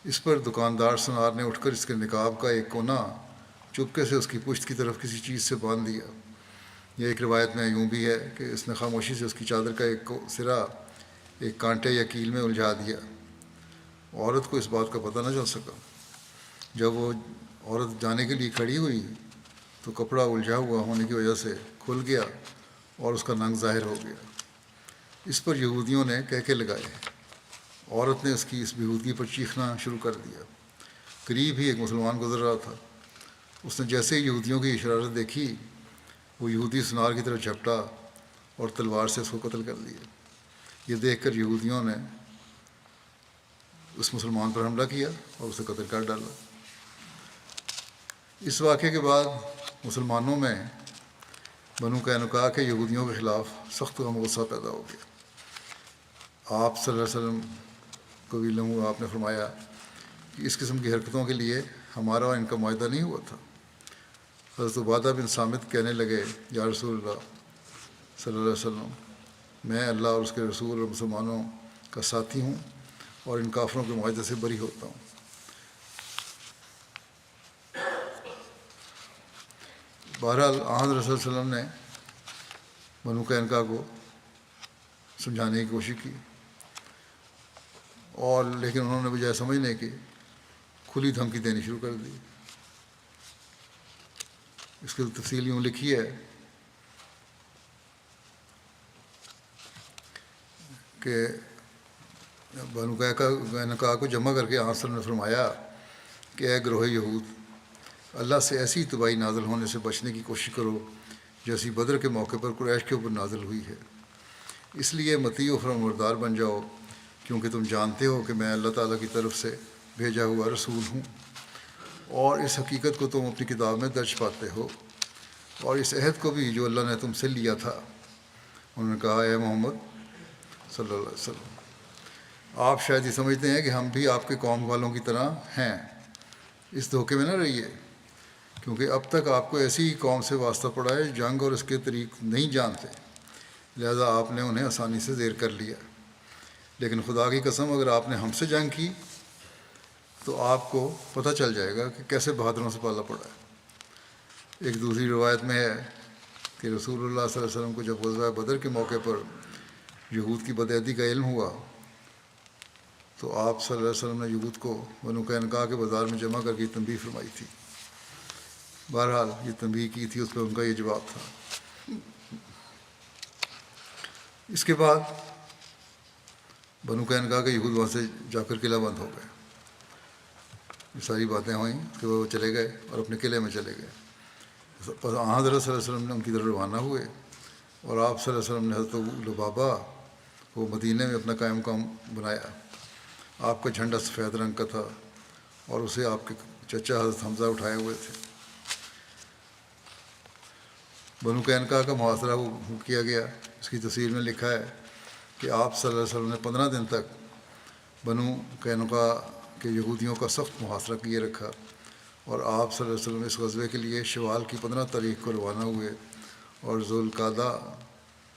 اس پر دکاندار سنار نے اٹھ کر اس کے نقاب کا ایک کونا چپکے سے اس کی پشت کی طرف کسی چیز سے باندھ دیا۔ یہ ایک روایت میں یوں بھی ہے کہ اس نے خاموشی سے اس کی چادر کا ایک سرا ایک کانٹے یا کیل میں الجھا دیا۔ عورت کو اس بات کا پتہ نہ چل سکا۔ جب وہ عورت جانے کے لیے کھڑی ہوئی تو کپڑا الجھا ہوا ہونے کی وجہ سے کھل گیا اور اس کا ننگ ظاہر ہو گیا۔ اس پر یہودیوں نے کہکے لگائے۔ عورت نے اس کی اس بےہودگی پر چیخنا شروع کر دیا۔ قریب ہی ایک مسلمان گزر رہا تھا۔ اس نے جیسے ہی یہودیوں کی شرارت دیکھی، وہ یہودی سنار کی طرف جھپٹا اور تلوار سے اس کو قتل کر دیا۔ یہ دیکھ کر یہودیوں نے اس مسلمان پر حملہ کیا اور اسے قتل کر ڈالا۔ اس واقعے کے بعد مسلمانوں میں بنو قینقاع کے یہودیوں کے خلاف سخت غم و غصہ پیدا ہو گیا۔ آپ صلی اللہ علیہ وسلم کو بھی آپ نے فرمایا کہ اس قسم کی حرکتوں کے لیے ہمارا اور ان کا معاہدہ نہیں ہوا تھا۔ حضرت عبادہ بن صامت کہنے لگے، یا رسول اللہ صلی اللہ علیہ وسلم، میں اللہ اور اس کے رسول اور مسلمانوں کا ساتھی ہوں اور ان کافروں کے معاہدے سے بری ہوتا ہوں۔ بہرحال حضرت صلی اللہ علیہ وسلم نے بنو قینقاع کو سمجھانے کی کوشش کی، اور لیکن انہوں نے بجائے سمجھنے کے کھلی دھمکی دینی شروع کر دی۔ اس کی تفصیل یوں لکھی ہے کہ بنو قینقاع کو جمع کر کے آن صلی اللہ علیہ وسلم نے فرمایا کہ اے گروہ یہود، اللہ سے ایسی تباہی نازل ہونے سے بچنے کی کوشش کرو جیسی بدر کے موقع پر قریش کے اوپر نازل ہوئی ہے۔ اس لیے مطیع و فرمانبردار بن جاؤ، کیونکہ تم جانتے ہو کہ میں اللہ تعالیٰ کی طرف سے بھیجا ہوا رسول ہوں، اور اس حقیقت کو تم اپنی کتاب میں درج پاتے ہو، اور اس عہد کو بھی جو اللہ نے تم سے لیا تھا۔ انہوں نے کہا، اے محمد صلی اللہ علیہ وسلم، آپ شاید یہ سمجھتے ہیں کہ ہم بھی آپ کے قوم والوں کی طرح ہیں۔ اس دھوکے میں نہ رہیے کیونکہ اب تک آپ کو ایسی قوم سے واسطہ پڑا ہے جنگ اور اس کے طریق نہیں جانتے، لہذا آپ نے انہیں آسانی سے زیر کر لیا۔ لیکن خدا کی قسم اگر آپ نے ہم سے جنگ کی تو آپ کو پتہ چل جائے گا کہ کیسے بہادروں سے پالا پڑا ہے۔ ایک دوسری روایت میں ہے کہ رسول اللہ صلی اللہ علیہ وسلم کو جب غزوہ بدر کے موقع پر یہود کی بدعہدی کا علم ہوا تو آپ صلی اللہ علیہ وسلم نے یہود کو بنو قینقاع کے بازار میں جمع کر کے تنبیہ فرمائی تھی۔ بہرحال یہ تنبیہ کی تھی، اس پہ ان کا یہ جواب تھا۔ اس کے بعد بنو قینقاع کے یہود وہاں سے جا کر قلعہ بند ہو گئے۔ یہ ساری باتیں ہوئیں، اس کے بعد وہ چلے گئے اور اپنے قلعے میں چلے گئے۔ حضرت صلی اللہ علیہ وسلم نے ان کی طرف روانہ ہوئے اور آپ صلی اللہ علیہ وسلم نے حضرت ابو لبابہ کو مدینے میں اپنا قائم مقام بنایا۔ آپ کا جھنڈا سفید رنگ کا تھا اور اسے آپ کے چچا حضرت حمزہ اٹھائے ہوئے تھے۔ بنو قینقاع کا محاصرہ وہ کیا گیا۔ اس کی تفسیر میں لکھا ہے کہ آپ صلی اللہ علیہ وسلم نے 15 دن تک بنو قینقاع کے یہودیوں کا سخت محاصرہ کیے رکھا، اور آپ صلی اللہ علیہ وسلم اس غزوے کے لیے شوال کی 15 تاریخ کو روانہ ہوئے اور ذوالقعدہ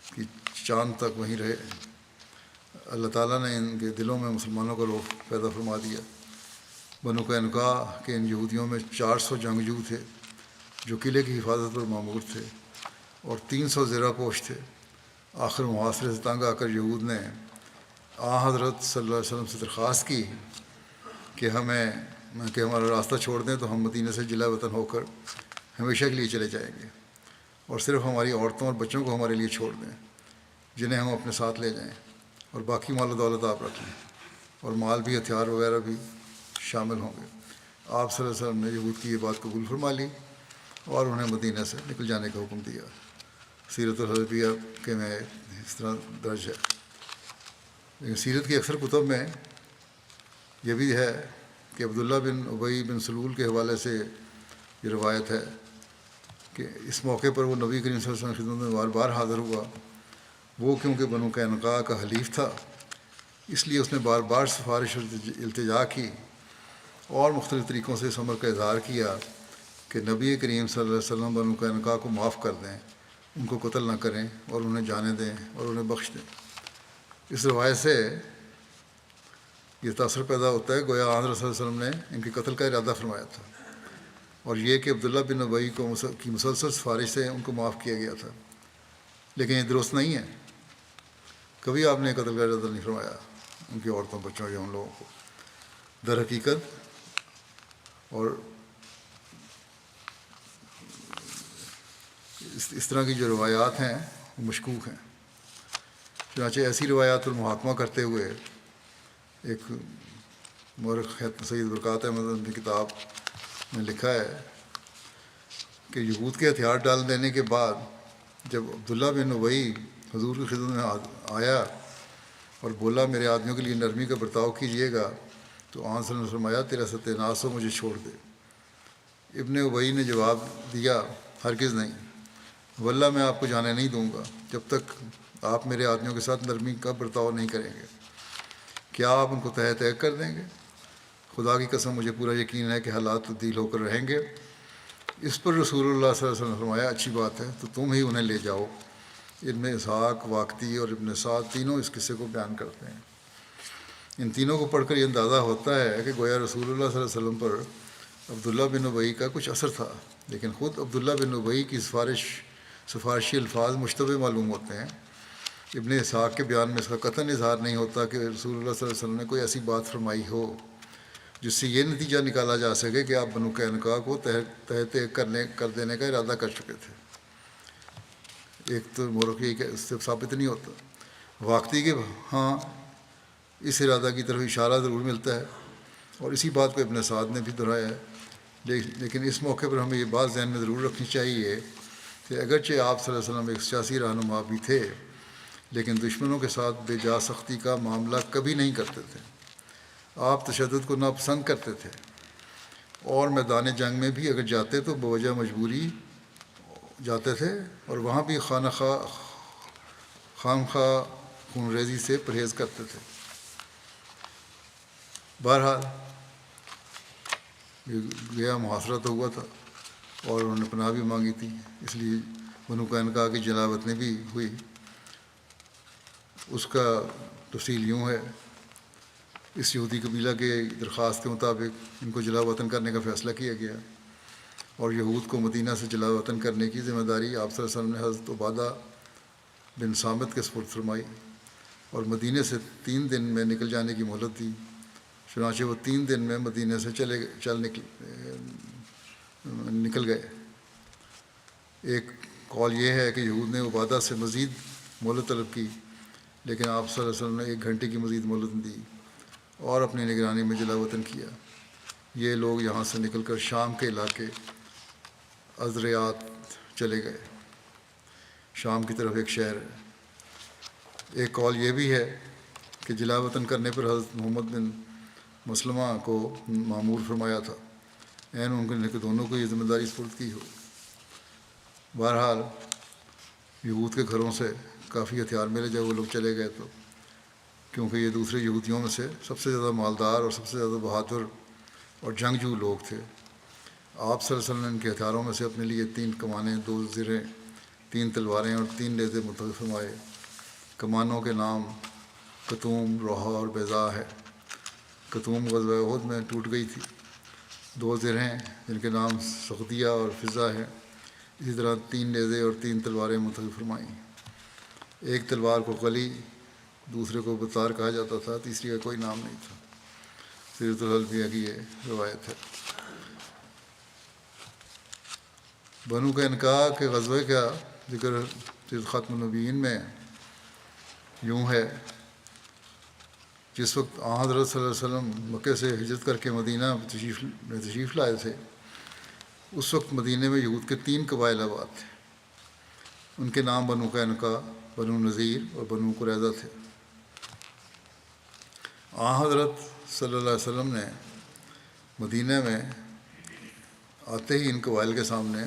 کی چاند تک وہیں رہے۔ اللہ تعالیٰ نے ان کے دلوں میں مسلمانوں کا رعب پیدا فرما دیا۔ بنو قینقاع کے ان یہودیوں میں 400 جنگجو تھے جو قلعے کی حفاظت پر مامور تھے، اور 300 زرہ پوش تھے۔ آخر محاصرے سے تنگ آ کر یہود نے حضرت صلی اللہ علیہ وسلم سے درخواست کی کہ ہمارا راستہ چھوڑ دیں تو ہم مدینہ سے جلا وطن ہو کر ہمیشہ کے لیے چلے جائیں گے، اور صرف ہماری عورتوں اور بچوں کو ہمارے لیے چھوڑ دیں جنہیں ہم اپنے ساتھ لے جائیں، اور باقی مال و دولت آپ رکھ لیں، اور مال بھی، ہتھیار وغیرہ بھی شامل ہوں گے۔ آپ صلی اللہ علیہ وسلم نے یہود کی یہ بات قبول فرما لی اور انہیں مدینہ سے نکل جانے کا حکم دیا۔ سیرت الحدیبیہ کے میں اس طرح درج ہے۔ لیکن سیرت کی اکثر کتب میں یہ بھی ہے کہ عبداللہ بن ابی بن سلول کے حوالے سے یہ روایت ہے کہ اس موقع پر وہ نبی کریم صلی اللہ علیہ وسلم کی خدمت میں بار بار حاضر ہوا۔ وہ کیونکہ بنو قینقاع کا حلیف تھا، اس لیے اس نے بار بار سفارش اور التجا کی اور مختلف طریقوں سے اس امر کا اظہار کیا کہ نبی کریم صلی اللہ علیہ وسلم بنو قینقاع کو معاف کر دیں، ان کو قتل نہ کریں اور انہیں جانے دیں اور انہیں بخش دیں۔ اس روایت سے یہ تاثر پیدا ہوتا ہے گویا حضرت صلی اللہ علیہ وسلم نے ان کے قتل کا ارادہ فرمایا تھا، اور یہ کہ عبداللہ بن ابی کی مسلسل سفارش سے ان کو معاف کیا گیا تھا۔ لیکن یہ درست نہیں ہے، کبھی آپ نے قتل کا ارادہ نہیں فرمایا ان کی عورتوں، بچوں یا ان لوگوں کو۔ در حقیقت اور اس طرح کی جو روایات ہیں وہ مشکوک ہیں۔ چنانچہ ایسی روایات پر محاکمہ کرتے ہوئے ایک مورخ سید برکات احمد کی کتاب میں لکھا ہے کہ یہود کے ہتھیار ڈال دینے کے بعد جب عبداللہ بن ابی حضور کی خدمت میں آیا اور بولا میرے آدمیوں کے لیے نرمی کا برتاؤ کیجیے گا، تو آن صلی اللہ علیہ وسلم نے فرمایا تیرا ستیناس ہو، مجھے چھوڑ دے۔ ابن ابی نے جواب دیا ہرگز نہیں، واللہ میں آپ کو جانے نہیں دوں گا جب تک آپ میرے آدمیوں کے ساتھ نرمی کا برتاؤ نہیں کریں گے۔ کیا آپ ان کو تہہ تہہ کر دیں گے؟ خدا کی قسم مجھے پورا یقین ہے کہ حالات تبدیل ہو کر رہیں گے۔ اس پر رسول اللہ صلی اللہ علیہ وسلم نے فرمایا اچھی بات ہے، تو تم ہی انہیں لے جاؤ۔ ابن اسحاق، واقدی اور ابن سعد تینوں اس قصے کو بیان کرتے ہیں۔ ان تینوں کو پڑھ کر یہ اندازہ ہوتا ہے کہ گویا رسول اللہ صلی اللہ علیہ وسلم پر عبداللہ بن ابی کا کچھ اثر تھا، لیکن خود عبداللہ بن ابی کی سفارشی الفاظ مشتبہ معلوم ہوتے ہیں۔ ابن اسحاق کے بیان میں اس کا قطعاً اظہار نہیں ہوتا کہ رسول اللہ صلی اللہ علیہ وسلم نے کوئی ایسی بات فرمائی ہو جس سے یہ نتیجہ نکالا جا سکے کہ آپ بنو قینقاع کو تہہ کر دینے کا ارادہ کر چکے تھے۔ ایک تو مورخ یہ کہ اس سے ثابت نہیں ہوتا۔ واقعی کے ہاں اس ارادہ کی طرف اشارہ ضرور ملتا ہے، اور اسی بات کو ابن سعد نے بھی دہرایا ہے۔ لیکن اس موقع پر ہمیں یہ بات ذہن میں ضرور رکھنی چاہیے کہ اگرچہ آپ صلی اللہ علیہ وسلم ایک سیاسی رہنما بھی تھے، لیکن دشمنوں کے ساتھ بے جا سختی کا معاملہ کبھی نہیں کرتے تھے۔ آپ تشدد کو ناپسند کرتے تھے، اور میدان جنگ میں بھی اگر جاتے تو بوجہ مجبوری جاتے تھے، اور وہاں بھی خانخواہ خون ریزی سے پرہیز کرتے تھے۔ بہرحال یہ محاصرہ تو ہوا تھا، اور انہوں نے پناہ بھی مانگی تھی، اس لیے بنو قینقاع کی جلا وطنی بھی ہوئی۔ اس کا تفصیل یوں ہے، اس یہودی قبیلہ کے درخواست کے مطابق ان کو جلا وطن کرنے کا فیصلہ کیا گیا، اور یہود کو مدینہ سے جلا وطن کرنے کی ذمہ داری آپ صلی اللہ علیہ وسلم نے حضرت عبادہ بن صامت کے سپرد فرمائی، اور مدینے سے 3 دن میں نکل جانے کی مہلت دی۔ چنانچہ وہ 3 دن میں مدینے سے نکل گئے۔ ایک قول یہ ہے کہ یہود نے عبادہ سے مزید مہلت طلب کی، لیکن آپ صلی اللہ علیہ وسلم نے 1 گھنٹے کی مزید مہلت دی اور اپنی نگرانی میں جلا وطن کیا۔ یہ لوگ یہاں سے نکل کر شام کے علاقے ازریات چلے گئے۔ شام کی طرف ایک شہر ہے۔ ایک قول یہ بھی ہے کہ جلا وطن کرنے پر حضرت محمد بن مسلمہ کو مامور فرمایا تھا، عین ممکن ہے کہ دونوں کو یہ ذمہ داری سپرد کی ہو۔ بہرحال یہود کے گھروں سے کافی ہتھیار ملے جب وہ لوگ چلے گئے، تو کیونکہ یہ دوسرے یہودیوں میں سے سب سے زیادہ مالدار اور سب سے زیادہ بہادر اور جنگجو لوگ تھے۔ آپ صلی اللہ علیہ وسلم نے ان کے ہتھیاروں میں سے اپنے لیے 3 کمانیں، 2 زرہیں، 3 تلواریں اور 3 نیزے منتخب فرمائے۔ کمانوں کے نام کتوم، روحا اور بیضا ہے۔ کتوم غزوہ احد میں ٹوٹ گئی تھی۔ 2 زرہیں جن کے نام سغدیہ اور فضہ ہیں، اسی طرح 3 نیزے اور 3 تلواریں منتخب فرمائیں۔ ایک تلوار کو قلی، دوسرے کو بطار کہا جاتا تھا، تیسری کا کوئی نام نہیں تھا۔ سیرت الحلبیہ کی یہ روایت ہے۔ بنو قینقاع کے غزوے کا ذکر سیرت خاتم النبیین میں یوں ہے، جس وقت آن حضرت صلی اللہ علیہ وسلم مکے سے ہجرت کر کے مدینہ میں تشریف لائے تھے، اس وقت مدینہ میں یہود کے 3 قبائل آباد تھے۔ ان کے نام بنو قینقاع، بنو نذیر اور بنو قریظہ تھے۔ آن حضرت صلی اللہ علیہ وسلم نے مدینہ میں آتے ہی ان قبائل کے سامنے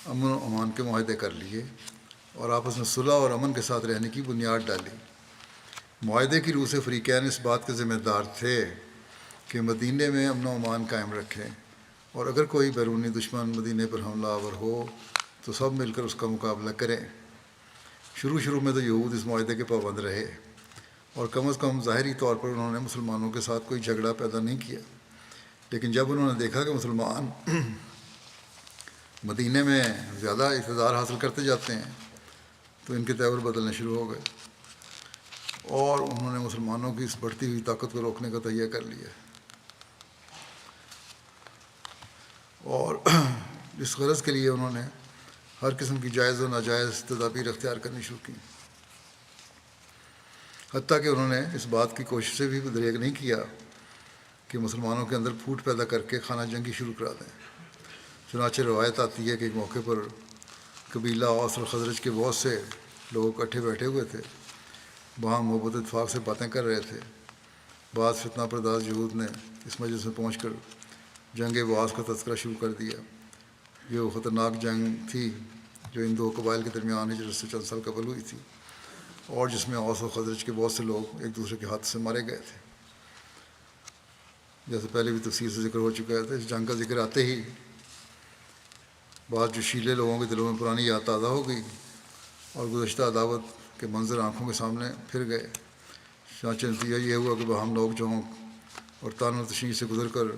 امن و امان کے معاہدے کر لیے اور آپس میں صلح اور امن کے ساتھ رہنے کی بنیاد ڈالی۔ معاہدے کی روح سے فریقین اس بات کے ذمہ دار تھے کہ مدینے میں امن و امان قائم رکھیں، اور اگر کوئی بیرونی دشمن مدینے پر حملہ آور ہو تو سب مل کر اس کا مقابلہ کریں۔ شروع میں تو یہود اس معاہدے کے پابند رہے، اور کم از کم ظاہری طور پر انہوں نے مسلمانوں کے ساتھ کوئی جھگڑا پیدا نہیں کیا، لیکن جب انہوں نے دیکھا کہ مسلمان مدینے میں زیادہ اقتدار حاصل کرتے جاتے ہیں تو ان کے تیور بدلنے شروع ہو گئے، اور انہوں نے مسلمانوں کی اس بڑھتی ہوئی طاقت کو روکنے کا تہیہ کر لیا، اور اس غرض کے لیے انہوں نے ہر قسم کی جائز و ناجائز تدابیر اختیار کرنی شروع کی، حتیٰ کہ انہوں نے اس بات کی کوشش سے بھی دریغ نہیں کیا کہ مسلمانوں کے اندر پھوٹ پیدا کر کے خانہ جنگی شروع کرا دیں۔ چنانچہ روایت آتی ہے کہ ایک موقع پر قبیلہ اوس اور خزرج کے بہت سے لوگ اکٹھے بیٹھے ہوئے تھے، وہاں محبت اتفاق سے باتیں کر رہے تھے۔ بعض فتنہ پرداز یہود نے اس مجلس میں پہنچ کر جنگ بعاث کا تذکرہ شروع کر دیا۔ یہ وہ خطرناک جنگ تھی جو ان 2 قبائل کے درمیان ہجرت سے چند سال قبل ہوئی تھی، اور جس میں اوس اور خزرج کے بہت سے لوگ ایک دوسرے کے ہاتھ سے مارے گئے تھے۔ جیسے پہلے بھی تفصیل سے ذکر ہو چکا ہے، اس جنگ کا ذکر آتے ہی بعض جوشیلے لوگوں کے دلوں میں پرانی یاد تازہ ہو گئی اور گزشتہ عداوت کے منظر آنکھوں کے سامنے پھر گئے۔ چنانچہ نتیجہ یہ ہوا کہ باہم نوک جھونک اور تان و تشنیع سے گزر کر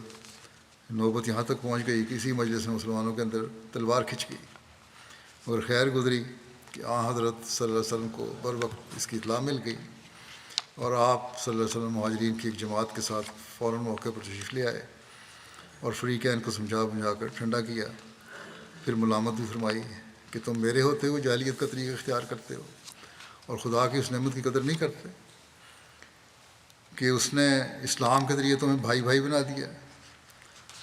نوبت یہاں تک پہنچ گئی کہ اسی مجلس میں مسلمانوں کے اندر تلوار کھنچ گئی، مگر خیر گزری کہ آن حضرت صلی اللہ علیہ وسلم کو بر وقت اس کی اطلاع مل گئی، اور آپ صلی اللہ علیہ وسلم مہاجرین کی ایک جماعت کے ساتھ فوراً موقع پر تشریف لے آئے اور فریقین کو سمجھا کر ٹھنڈا کیا۔ پھر ملامت بھی فرمائی کہ تم میرے ہوتے ہوئے جاہلیت کا طریقہ اختیار کرتے ہو اور خدا کی اس نعمت کی قدر نہیں کرتے کہ اس نے اسلام کے ذریعے تمہیں بھائی بھائی بنا دیا۔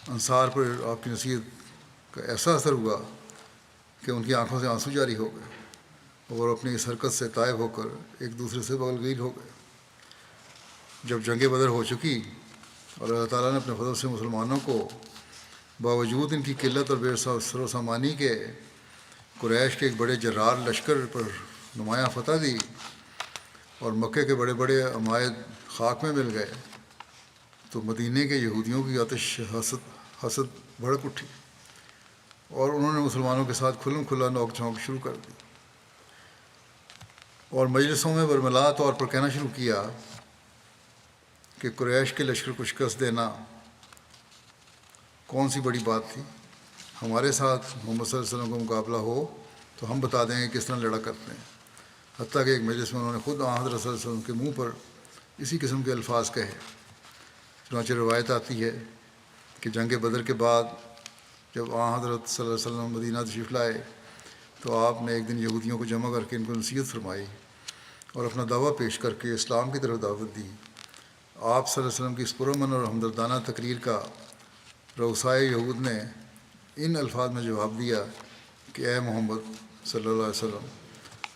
انصار پر آپ کی نصیحت کا ایسا اثر ہوا کہ ان کی آنکھوں سے آنسو جاری ہو گئے اور اپنی اس حرکت سے طائب ہو کر ایک دوسرے سے بغلگیر ہو گئے۔ جب جنگ بدر ہو چکی اور اللہ تعالیٰ نے اپنے فضل سے مسلمانوں کو باوجود ان کی قلت اور بے سر و سامانی کے قریش کے ایک بڑے جرار لشکر پر نمایاں فتح دی اور مکے کے بڑے بڑے عمائد خاک میں مل گئے، تو مدینے کے یہودیوں کی آتش حسد بھڑک اٹھی اور انہوں نے مسلمانوں کے ساتھ کھلم کھلا نوک جھونک شروع کر دی اور مجلسوں میں برملا طور پر کہنا شروع کیا کہ قریش کے لشکر کو شکست دینا کون سی بڑی بات تھی، ہمارے ساتھ محمد صلی اللہ علیہ وسلم کا مقابلہ ہو تو ہم بتا دیں گے کس طرح لڑا کرتے ہیں۔ حتیٰ کہ ایک مجلس میں انہوں نے خود حضرت صلی اللہ علیہ وسلم کے منہ پر اسی قسم کے الفاظ کہے۔ چنانچہ روایت آتی ہے کہ جنگ بدر کے بعد جب حضرت صلی اللہ علیہ وسلم مدینہ تشریف لائے تو آپ نے ایک دن یہودیوں کو جمع کر کے ان کو نصیحت فرمائی اور اپنا دعویٰ پیش کر کے اسلام کی طرف دعوت دی۔ آپ صلی اللہ علیہ وسلم کی اس پرامن اور ہمدردانہ تقریر کا رؤسائے یہود نے ان الفاظ میں جواب دیا کہ اے محمد صلی اللہ علیہ وسلم،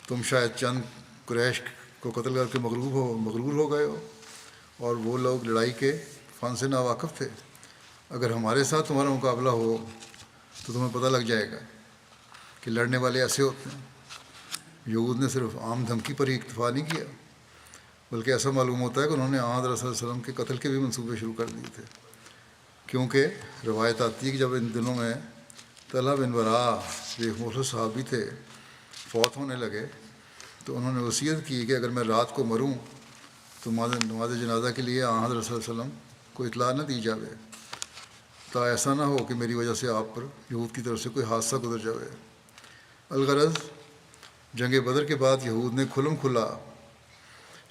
تم شاید چند قریش کو قتل کر کے مغرور ہو گئے ہو، اور وہ لوگ لڑائی کے فن سے ناواقف تھے۔ اگر ہمارے ساتھ تمہارا مقابلہ ہو تو تمہیں پتہ لگ جائے گا کہ لڑنے والے ایسے ہوتے ہیں۔ یہود نے صرف عام دھمکی پر ہی اکتفا نہیں کیا، بلکہ ایسا معلوم ہوتا ہے کہ انہوں نے حضرت صلی اللہ علیہ وسلم کے قتل کے بھی منصوبے شروع کر دیے تھے، کیونکہ روایت آتی ہے کہ جب ان دنوں میں طلحہ بن برا جو ایک مخلص صحابی تھے فوت ہونے لگے تو انہوں نے وصیت کی کہ اگر میں رات کو مروں تو نماز جنازہ کے لیے حضرت صلی اللہ علیہ وسلم کو اطلاع نہ دی جاوے، تا ایسا نہ ہو کہ میری وجہ سے آپ پر یہود کی طرف سے کوئی حادثہ گزر جاوے۔ الغرض جنگ بدر کے بعد یہود نے کھلم کھلا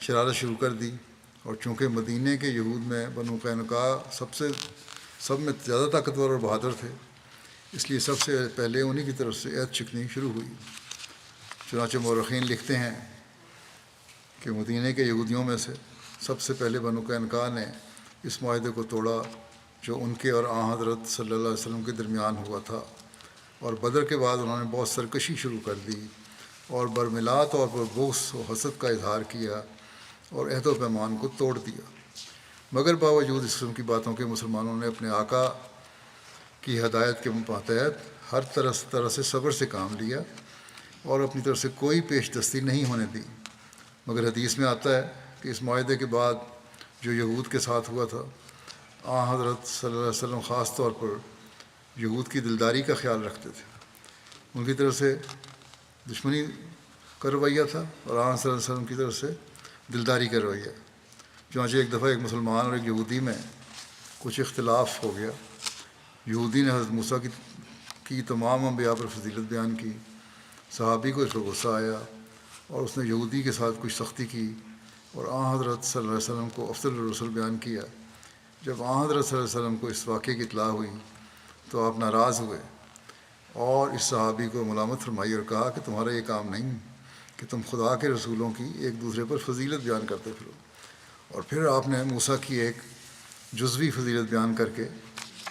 شرارت شروع کر دی، اور چونکہ مدینہ کے یہود میں بنو قینقاع سب میں زیادہ طاقتور اور بہادر تھے، اس لیے سب سے پہلے انہی کی طرف سے عہد چکنی شروع ہوئی۔ چنانچہ مورخین لکھتے ہیں کہ مدینہ کے یہودیوں میں سے سب سے پہلے بنو قینقاع نے اس معاہدے کو توڑا جو ان کے اور حضرت صلی اللہ علیہ وسلم کے درمیان ہوا تھا، اور بدر کے بعد انہوں نے بہت سرکشی شروع کر دی اور برملا طور پر بغض و حسد کا اظہار کیا اور عہد و پیمان کو توڑ دیا۔ مگر باوجود اس قسم کی باتوں کے مسلمانوں نے اپنے آقا کی ہدایت کے تحت ہر طرح سے صبر سے کام لیا اور اپنی طرف سے کوئی پیش دستی نہیں ہونے دی۔ مگر حدیث میں آتا ہے کہ اس معاہدے کے بعد جو یہود کے ساتھ ہوا تھا، حضرت صلی اللہ علیہ وسلم خاص طور پر یہود کی دلداری کا خیال رکھتے تھے، ان کی طرف سے دشمنی کا رویہ تھا اور صلی اللہ علیہ وسلم کی طرف سے دلداری کا رویہ۔ چنانچہ ایک دفعہ ایک مسلمان اور ایک یہودی میں کچھ اختلاف ہو گیا۔ یہودی نے حضرت موسیٰ کی تمام انبیاء پر فضیلت بیان کی، صحابی کو اس پر غصہ آیا اور اس نے یہودی کے ساتھ کچھ سختی کی اور حضرت صلی اللہ علیہ وسلم کو افضل الرسل بیان کیا۔ جب حضرت صلی اللہ علیہ وسلم کو اس واقعے کی اطلاع ہوئی تو آپ ناراض ہوئے اور اس صحابی کو ملامت فرمائی اور کہا کہ تمہارا یہ کام نہیں کہ تم خدا کے رسولوں کی ایک دوسرے پر فضیلت بیان کرتے پھرو۔ اور پھر آپ نے موسیٰ کی ایک جزوی فضیلت بیان کر کے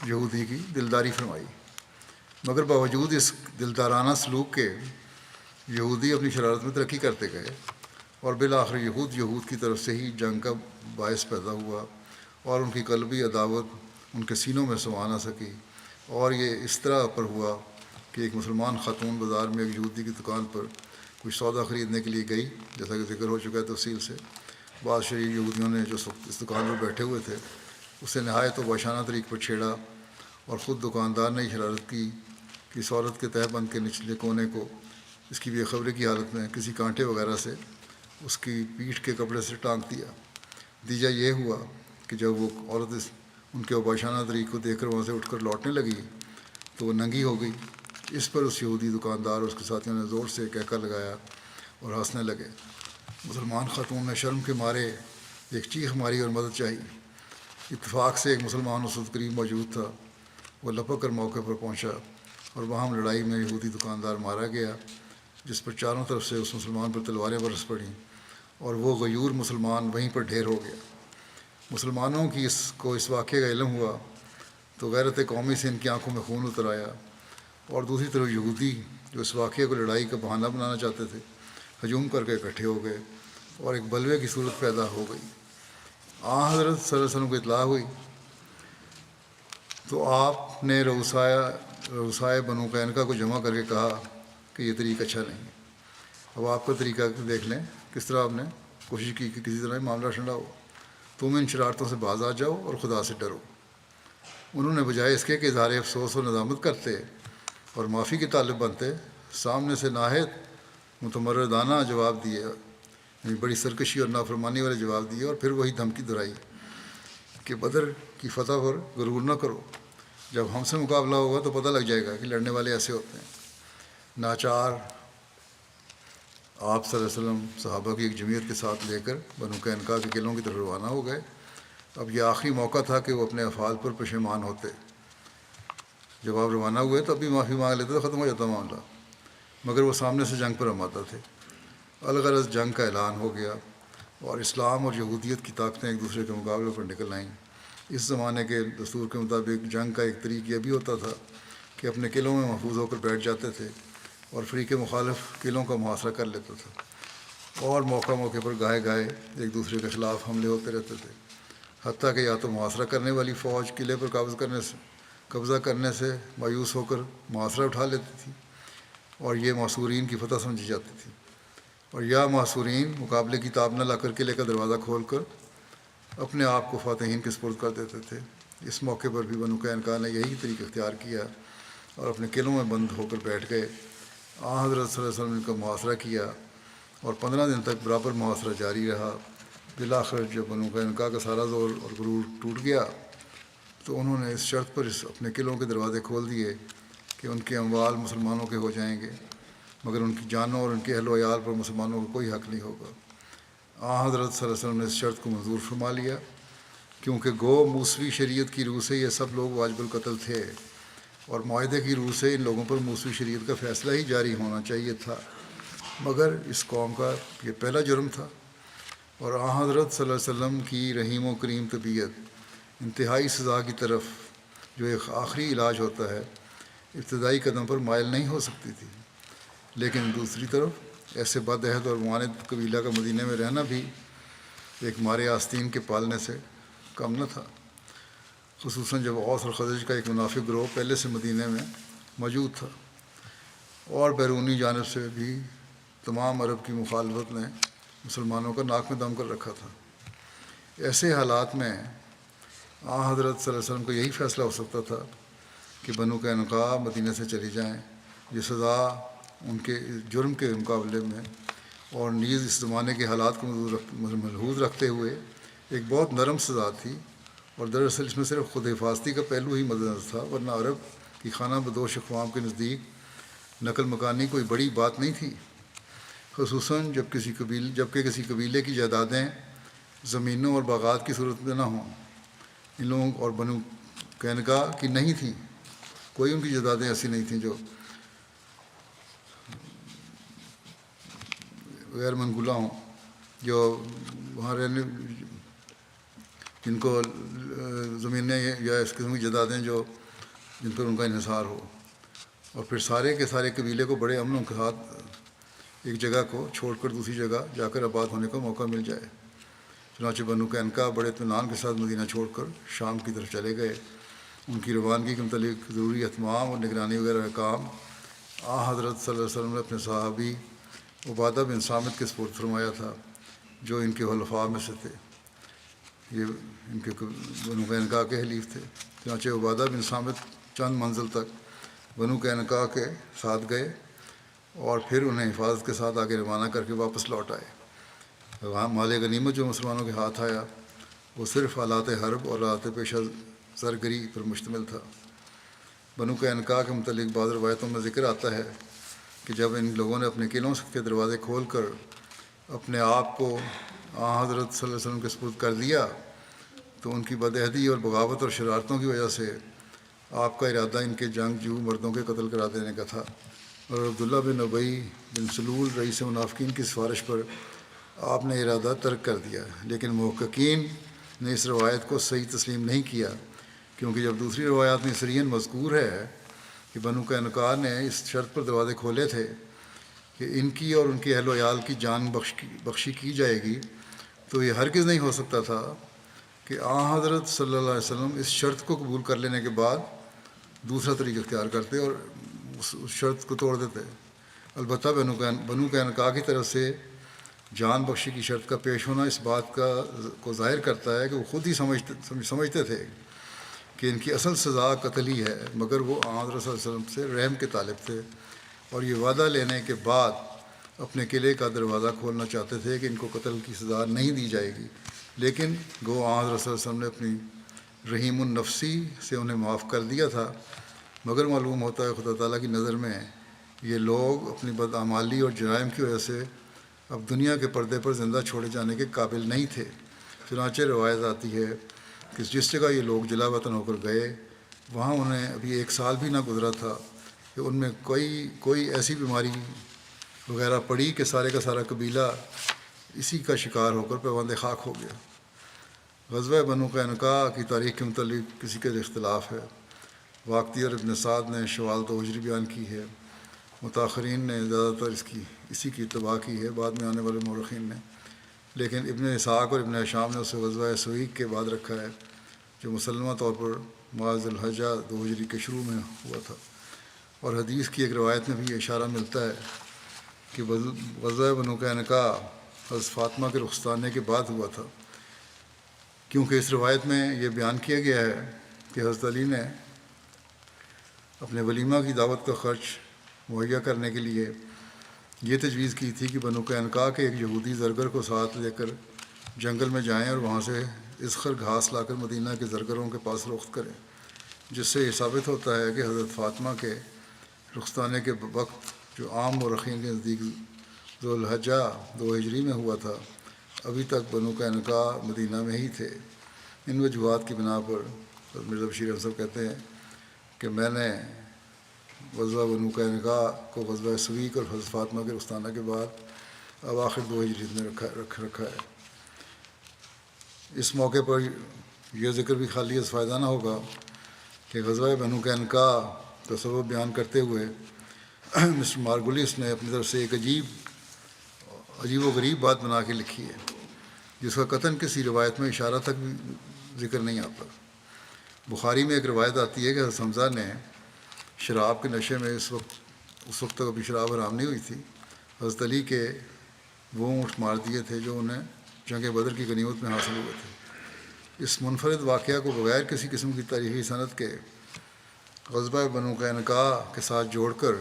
یہودی کی دلداری فرمائی۔ مگر باوجود اس دلدارانہ سلوک کے یہودی اپنی شرارت میں ترقی کرتے گئے اور بالآخر یہود کی طرف سے ہی جنگ کا باعث پیدا ہوا اور ان کی قلبی عداوت ان کے سینوں میں سما نہ سکی۔ اور یہ اس طرح پر ہوا کہ ایک مسلمان خاتون بازار میں ایک یہودی کی دکان پر کچھ سودا خریدنے کے لیے گئی، جیسا کہ ذکر ہو چکا ہے تفصیل سے۔ بعض شریف یہودیوں نے جو اس دکان پر بیٹھے ہوئے تھے اسے نہایت و باشانہ طریق پر چھیڑا اور خود دکاندار نے شرارت کی کہ اس عورت کے تہہ بند کے نچلے کونے کو اس کی بے خبری کی حالت میں کسی کانٹے وغیرہ سے اس کی پیٹھ کے کپڑے سے ٹانک دیا۔ نتیجہ یہ ہوا کہ جب وہ عورت ان کے باشانہ طریق کو دیکھ کر وہاں سے اٹھ کر لوٹنے لگی تو وہ ننگی ہو گئی۔ اس پر اس یہودی دکاندار اور اس کے ساتھیوں نے زور سے کہکا لگایا اور ہنسنے لگے۔ مسلمان خاتون نے شرم کے مارے ایک چیخ ماری اور مدد چاہی۔ اتفاق سے ایک مسلمان اس وقت قریب موجود تھا، وہ لپک کر موقع پر پہنچا اور وہاں لڑائی میں یہودی دکاندار مارا گیا، جس پر چاروں طرف سے اس مسلمان پر تلواریں برس پڑیں اور وہ غیور مسلمان وہیں پر ڈھیر ہو گیا۔ مسلمانوں کی اس واقعے کا علم ہوا تو غیرت قومی سے ان کی آنکھوں میں خون اتر آیا، اور دوسری طرف یہودی جو اس واقعے کو لڑائی کا بہانہ بنانا چاہتے تھے ہجوم کر کے اکٹھے ہو گئے اور ایک بلوے کی صورت پیدا ہو گئی۔ حضرت صلی اللہ علیہ وسلم کو اطلاع ہوئی تو آپ نے رؤسائے بنو قینقاع کو جمع کر کے کہا کہ یہ طریقہ اچھا نہیں ہے۔ اب آپ کا طریقہ دیکھ لیں کس طرح آپ نے کوشش کی کہ کسی طرح معاملہ ٹھنڈا ہو۔ تم ان شرارتوں سے باز آ جاؤ اور خدا سے ڈرو۔ انہوں نے بجائے اس کے کہ اظہار افسوس و ندامت کرتے اور معافی کے طالب بنتے، سامنے سے ناہید متمردانہ جواب دیے، یعنی بڑی سرکشی اور نافرمانی والے جواب دیے، اور پھر وہی دھمکی دہرائی کہ بدر کی فتح پر غرور نہ کرو، جب ہم سے مقابلہ ہوگا تو پتہ لگ جائے گا کہ لڑنے والے ایسے ہوتے ہیں۔ ناچار آپ صلی اللہ علیہ وسلم صحابہ کی ایک جمعیت کے ساتھ لے کر بنو قینقاع کے قلعوں کی طرف روانہ ہو گئے۔ اب یہ آخری موقع تھا کہ وہ اپنے افعال پر پشیمان ہوتے۔ جب آپ روانہ ہوئے تو اب بھی معافی مانگ لیتے تو ختم ہو جاتا معاملہ، مگر وہ سامنے سے جنگ پر آمادہ تھے۔ الغرض جنگ کا اعلان ہو گیا اور اسلام اور یہودیت کی طاقتیں ایک دوسرے کے مقابلے پر نکل آئیں۔ اس زمانے کے دستور کے مطابق جنگ کا ایک طریق یہ بھی ہوتا تھا کہ اپنے قلعوں میں محفوظ ہو کر بیٹھ جاتے تھے اور فریق مخالف قلعوں کا محاصرہ کر لیتا تھا، اور موقع موقع پر گاہے گاہے ایک دوسرے کے خلاف حملے ہوتے رہتے تھے، حتیٰ کہ یا تو محاصرہ کرنے والی فوج قلعے پر قبضہ کرنے سے مایوس ہو کر محاصرہ اٹھا لیتی تھی اور یہ محصورین کی فتح سمجھی جاتی تھی، اور یا محصورین مقابلے کی تاب نہ لا کر قلعے کا دروازہ کھول کر اپنے آپ کو فاتحین کے سپرد کر دیتے تھے۔ اس موقع پر بھی بنو قینقاع نے یہی طریقہ اختیار کیا اور اپنے قلعوں میں بند ہو کر بیٹھ گئے۔ حضرت صلی اللہ علیہ وسلم نے ان کا محاصرہ کیا اور 15 دن تک برابر محاصرہ جاری رہا۔ بالآخر جب بنو قینقاع کا سارا زور اور غرور ٹوٹ گیا تو انہوں نے اس شرط پر اپنے قلعوں کے دروازے کھول دیے کہ ان کے اموال مسلمانوں کے ہو جائیں گے، مگر ان کی جانوں اور ان کے اہل و عیال پر مسلمانوں کا کوئی حق نہیں ہوگا۔ حضرت صلی اللہ علیہ وسلم نے اس شرط کو منظور فرما لیا، کیونکہ گو موسوی شریعت کی روح سے یہ سب لوگ واجب القتل تھے، اور معاہدے کی روح سے ان لوگوں پر موسوی شریعت کا فیصلہ ہی جاری ہونا چاہیے تھا، مگر اس قوم کا یہ پہلا جرم تھا۔ اور حضرت صلی اللہ علیہ وسلم کی رحیم و کریم طبیعت انتہائی سزا کی طرف، جو ایک آخری علاج ہوتا ہے، ابتدائی قدم پر مائل نہیں ہو سکتی تھی، لیکن دوسری طرف ایسے بد عہد اور معاند قبیلہ کا مدینہ میں رہنا بھی ایک مارے آستین کے پالنے سے کم نہ تھا، خصوصاً جب اوس اور خزرج کا ایک منافق گروہ پہلے سے مدینہ میں موجود تھا، اور بیرونی جانب سے بھی تمام عرب کی مخالفت نے مسلمانوں کا ناک میں دم کر رکھا تھا۔ ایسے حالات میں حضرت صلی اللہ علیہ وسلم کو یہی فیصلہ ہو سکتا تھا کہ بنو قینقاع مدینہ سے چلی جائیں۔ یہ سزا ان کے جرم کے مقابلے میں اور نیز اس زمانے کے حالات کو ملحوظ رکھتے ہوئے ایک بہت نرم سزا تھی، اور دراصل اس میں صرف خود حفاظتی کا پہلو ہی مد نظر تھا، ورنہ عرب کی خانہ بدوش اقوام کے نزدیک نقل مکانی کوئی بڑی بات نہیں تھی، خصوصاً جبکہ کسی قبیلے کی جائیدادیں زمینوں اور باغات کی صورت میں نہ ہوں۔ ان لوگوں اور بنو قینقاع کی نہیں تھیں، کوئی ان کی جائیدادیں ایسی نہیں تھیں جو غیر منقولہ ہوں، جو وہاں رہنے جن کو زمینیں یا اس قسم کی جائیدادیں جن پر ان کا انحصار ہو، اور پھر سارے کے سارے قبیلے کو بڑے امن کے ساتھ ایک جگہ کو چھوڑ کر دوسری جگہ جا کر آباد ہونے کا موقع مل جائے۔ چنانچہ بنو قینقاع بڑے اطمینان کے ساتھ مدینہ چھوڑ کر شام کی طرف چلے گئے۔ ان کی روانگی کے متعلق ضروری اہتمام اور نگرانی وغیرہ کا کام حضرت صلی اللہ علیہ وسلم نے اپنے صحابی عبادہ بن صامت کے سپرد فرمایا تھا، جو ان کے خلفاء میں سے تھے، یہ ان کے بنو قینقاع کے حلیف تھے۔ چنانچہ عبادہ بن صامت چند منزل تک بنو قینقاع کے ساتھ گئے اور پھر انہیں حفاظت کے ساتھ آگے روانہ کر کے واپس لوٹ آئے۔ وہاں مال غنیمت جو مسلمانوں کے ہاتھ آیا وہ صرف آلات حرب اور آلات پیشہ زرگری پر مشتمل تھا۔ بنو قینقاع کے متعلق بعض روایتوں میں ذکر آتا ہے کہ جب ان لوگوں نے اپنے قلعوں کے دروازے کھول کر اپنے آپ کو حضرت صلی اللہ علیہ وسلم کے سپرد کر دیا تو ان کی بدعہدی اور بغاوت اور شرارتوں کی وجہ سے آپ کا ارادہ ان کے جنگجو مردوں کے قتل کرا دینے کا تھا، اور عبداللہ بن ابی بن سلول رئیس منافقین کی سفارش پر آپ نے ارادہ ترک کر دیا۔ لیکن محققین نے اس روایت کو صحیح تسلیم نہیں کیا، کیونکہ جب دوسری روایات میں صریحاً مذکور ہے کہ بنو قینقاع نے اس شرط پر دروازے کھولے تھے کہ ان کی اور ان کے اہل و عیال کی جان بخشی کی جائے گی، تو یہ ہرگز نہیں ہو سکتا تھا کہ حضرت صلی اللہ علیہ وسلم اس شرط کو قبول کر لینے کے بعد دوسرا طریقہ اختیار کرتے اور اس شرط کو توڑ دیتے۔ البتہ بنو قینقاع کی طرف سے جان بخشی کی شرط کا پیش ہونا اس بات کو ظاہر کرتا ہے کہ وہ خود ہی سمجھتے تھے کہ ان کی اصل سزا قتل ہی ہے، مگر وہ حضرت صلی اللہ علیہ وسلم سے رحم کے طالب تھے اور یہ وعدہ لینے کے بعد اپنے قلعے کا دروازہ کھولنا چاہتے تھے کہ ان کو قتل کی سزا نہیں دی جائے گی، لیکن گو حضرت صلی اللہ علیہ وسلم نے اپنی رحیم النفسی سے انہیں معاف کر دیا تھا، مگر معلوم ہوتا ہے خدا تعالیٰ کی نظر میں یہ لوگ اپنی بدعمالی اور جرائم کی وجہ سے اب دنیا کے پردے پر زندہ چھوڑے جانے کے قابل نہیں تھے۔ چنانچہ روایت آتی ہے کہ جس جگہ یہ لوگ جلا وطن ہو کر گئے وہاں انہیں ابھی 1 سال بھی نہ گزرا تھا کہ ان میں کوئی ایسی بیماری وغیرہ پڑی کہ سارے کا سارا قبیلہ اسی کا شکار ہو کر پیوند خاک ہو گیا۔ غزوہ بنو قینقاع کی تاریخ کے متعلق کسی کے اختلاف ہے۔ واقعی اور ابن سعد نے شوال 2 ہجری بیان کی ہے، متاخرین نے زیادہ تر اسی کی اتباع کی ہے، بعد میں آنے والے مورخین نے، لیکن ابن اسحاق اور ابن ہشام نے اسے غزوہ سویق کے بعد رکھا ہے جو مسلمہ طور پر ماہ ذی الحجہ 2 ہجری کے شروع میں ہوا تھا، اور حدیث کی ایک روایت میں بھی یہ اشارہ ملتا ہے کہ غزوہ بنو قینقاع حضرت فاطمہ کے رخصتانے کے بعد ہوا تھا، کیونکہ اس روایت میں یہ بیان کیا گیا ہے کہ حضرت علی نے اپنے ولیمہ کی دعوت کا خرچ مہیا کرنے کے لیے یہ تجویز کی تھی کہ بنو قینقاع کے ایک یہودی زرگر کو ساتھ لے کر جنگل میں جائیں اور وہاں سے اسخر گھاس لا کر مدینہ کے زرگروں کے پاس فروخت کریں، جس سے یہ ثابت ہوتا ہے کہ حضرت فاطمہ کے رخصتانے کے وقت جو عام مورخین کے نزدیک ذو الحجہ 2 ہجری میں ہوا تھا، ابھی تک بنو قینقاع مدینہ میں ہی تھے۔ ان وجوہات کی بنا پر مرزا بشیر احمد صاحب کہتے ہیں کہ میں نے غزوہ بنو قینقاع کو غزوہ سویق اور حضرت فاطمہ کے رخصتانہ کے بعد اب آخر 2 ہجری میں رکھا ہے۔ اس موقع پر یہ ذکر بھی خالی از فائدہ نہ ہوگا کہ غزوہ بنو قینقاع کا سبب بیان کرتے ہوئے مسٹر مارگولیس نے اپنی طرف سے ایک عجیب و غریب بات بنا کے لکھی ہے جس کا قطعاً کسی روایت میں اشارہ تک بھی ذکر نہیں آتا۔ بخاری میں ایک روایت آتی ہے کہ حضرت حمزہ نے شراب کے نشے میں اس وقت تک ابھی شراب حرام نہیں ہوئی تھی، حضرت علی کے وہ اونٹ مار دیے تھے جو انہیں جنگ بدر کی غنیمت میں حاصل ہوئے تھے۔ اس منفرد واقعہ کو بغیر کسی قسم کی تاریخی سند کے غزوہ بنو قینقاع کے ساتھ جوڑ کر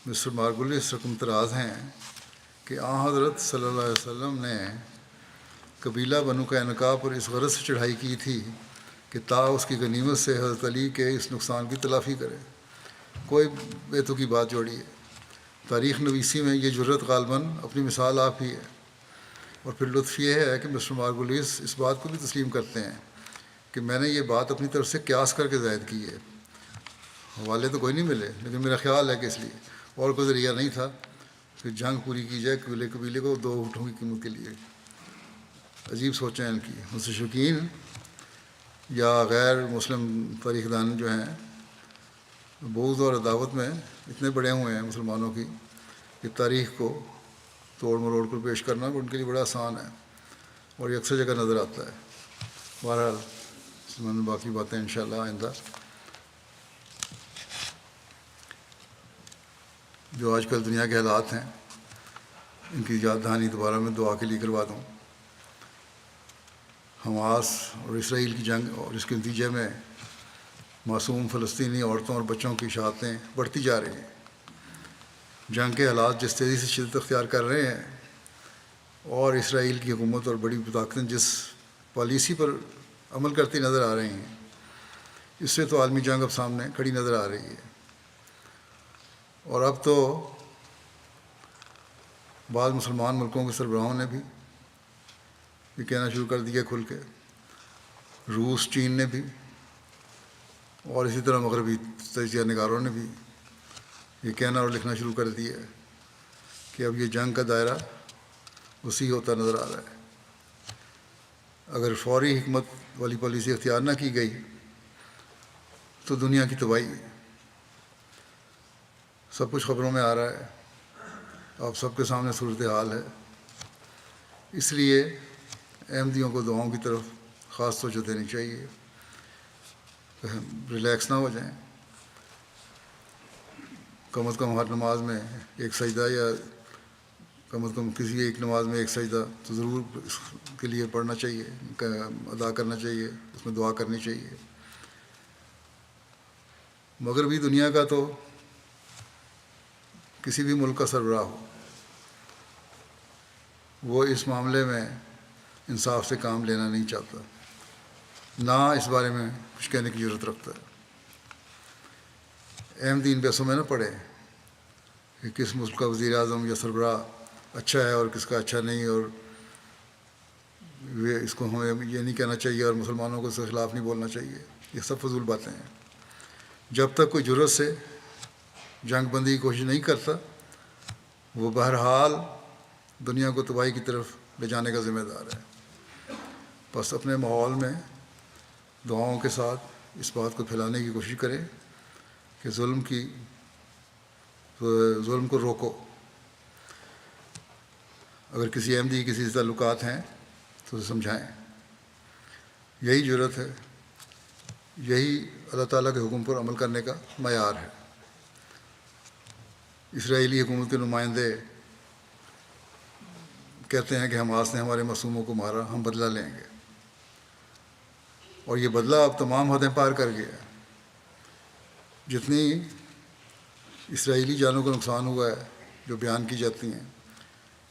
مسٹر مارگولیس رقم تراز ہیں کہ حضرت صلی اللہ علیہ وسلم نے قبیلہ بنو قینقاع پر اس غرض سے چڑھائی کی تھی کہ تا اس کی غنیمت سے حضرت علی کے اس نقصان کی تلافی کرے۔ کوئی بیتو کی بات جوڑی ہے۔ تاریخ نویسی میں یہ جرت غالباً اپنی مثال آپ ہی ہے، اور پھر لطف یہ ہے کہ مسٹر مارگولیس اس بات کو بھی تسلیم کرتے ہیں کہ میں نے یہ بات اپنی طرف سے قیاس کر کے زائد کی ہے۔ حوالے تو کوئی نہیں ملے، لیکن میرا خیال ہے کہ اس لیے اور کوئی ذریعہ نہیں تھا کہ جنگ پوری کی جائے قبیلے کو 2 اونٹوں کی قیمت کے لیے۔ عجیب سوچیں ان کی۔ مستشرقین یا غیر مسلم تاریخ دان جو ہیں بغض اور عداوت میں اتنے بڑے ہوئے ہیں مسلمانوں کی کہ تاریخ کو توڑ مروڑ کر پیش کرنا ان کے لیے بڑا آسان ہے، اور یہ اکثر جگہ نظر آتا ہے۔ بہرحال باقی باتیں انشاءاللہ آئندہ۔ جو آج کل دنیا کے حالات ہیں ان کی یاد دہانی دوبارہ میں دعا کے لیے کروا دوں۔ حماس اور اسرائیل کی جنگ اور اس کے نتیجے میں معصوم فلسطینی عورتوں اور بچوں کی شہادتیں بڑھتی جا رہی ہیں۔ جنگ کے حالات جس تیزی سے شدت اختیار کر رہے ہیں اور اسرائیل کی حکومت اور بڑی طاقتیں جس پالیسی پر عمل کرتی نظر آ رہی ہیں، اس سے تو عالمی جنگ اب سامنے کھڑی نظر آ رہی ہے۔ اور اب تو بعض مسلمان ملکوں کے سربراہوں نے بھی یہ کہنا شروع کر دیا کھل کے، روس، چین نے بھی، اور اسی طرح مغربی تجزیہ نگاروں نے بھی یہ کہنا اور لکھنا شروع کر دیا ہے کہ اب یہ جنگ کا دائرہ وسیع ہوتا نظر آ رہا ہے۔ اگر فوری حکمت والی پالیسی اختیار نہ کی گئی تو دنیا کی تباہی ہے۔ سب کچھ خبروں میں آ رہا ہے، آپ سب کے سامنے صورتحال ہے۔ اس لیے احمدیوں کو دعاؤں کی طرف خاص توجہ دینی چاہیے، ریلیکس نہ ہو جائیں، کم از کم ہر نماز میں ایک سجدہ یا کم از کم کسی ایک نماز میں ایک سجدہ تو ضرور اس کے لیے پڑھنا چاہیے، ادا کرنا چاہیے، اس میں دعا کرنی چاہیے۔ مغربی دنیا کا تو کسی بھی ملک کا سربراہ ہو، وہ اس معاملے میں انصاف سے کام لینا نہیں چاہتا، نہ اس بارے میں کچھ کہنے کی ضرورت رکھتا ہے۔ اہم دین پیسوں میں نہ پڑے کہ کس ملک کا وزیر اعظم یا سربراہ اچھا ہے اور کس کا اچھا نہیں، اور اس کو ہمیں یہ نہیں کہنا چاہیے اور مسلمانوں کو اس کے خلاف نہیں بولنا چاہیے، یہ سب فضول باتیں ہیں۔ جب تک کوئی جرأت سے جنگ بندی کی کوشش نہیں کرتا، وہ بہرحال دنیا کو تباہی کی طرف لے جانے کا ذمہ دار ہے۔ بس اپنے ماحول میں دعاؤں کے ساتھ اس بات کو پھیلانے کی کوشش کریں کہ ظلم کو روکو۔ اگر کسی احمدی کسی سے تعلقات ہیں تو اسے سمجھائیں۔ یہی جرأت ہے، یہی اللہ تعالیٰ کے حکم پر عمل کرنے کا معیار ہے۔ اسرائیلی حکومت کے نمائندے کہتے ہیں کہ حماس نے ہمارے معصوموں کو مارا، ہم بدلہ لیں گے، اور یہ بدلہ اب تمام حدیں پار کر گیا ہے۔ جتنی اسرائیلی جانوں کا نقصان ہوا ہے جو بیان کی جاتی ہیں،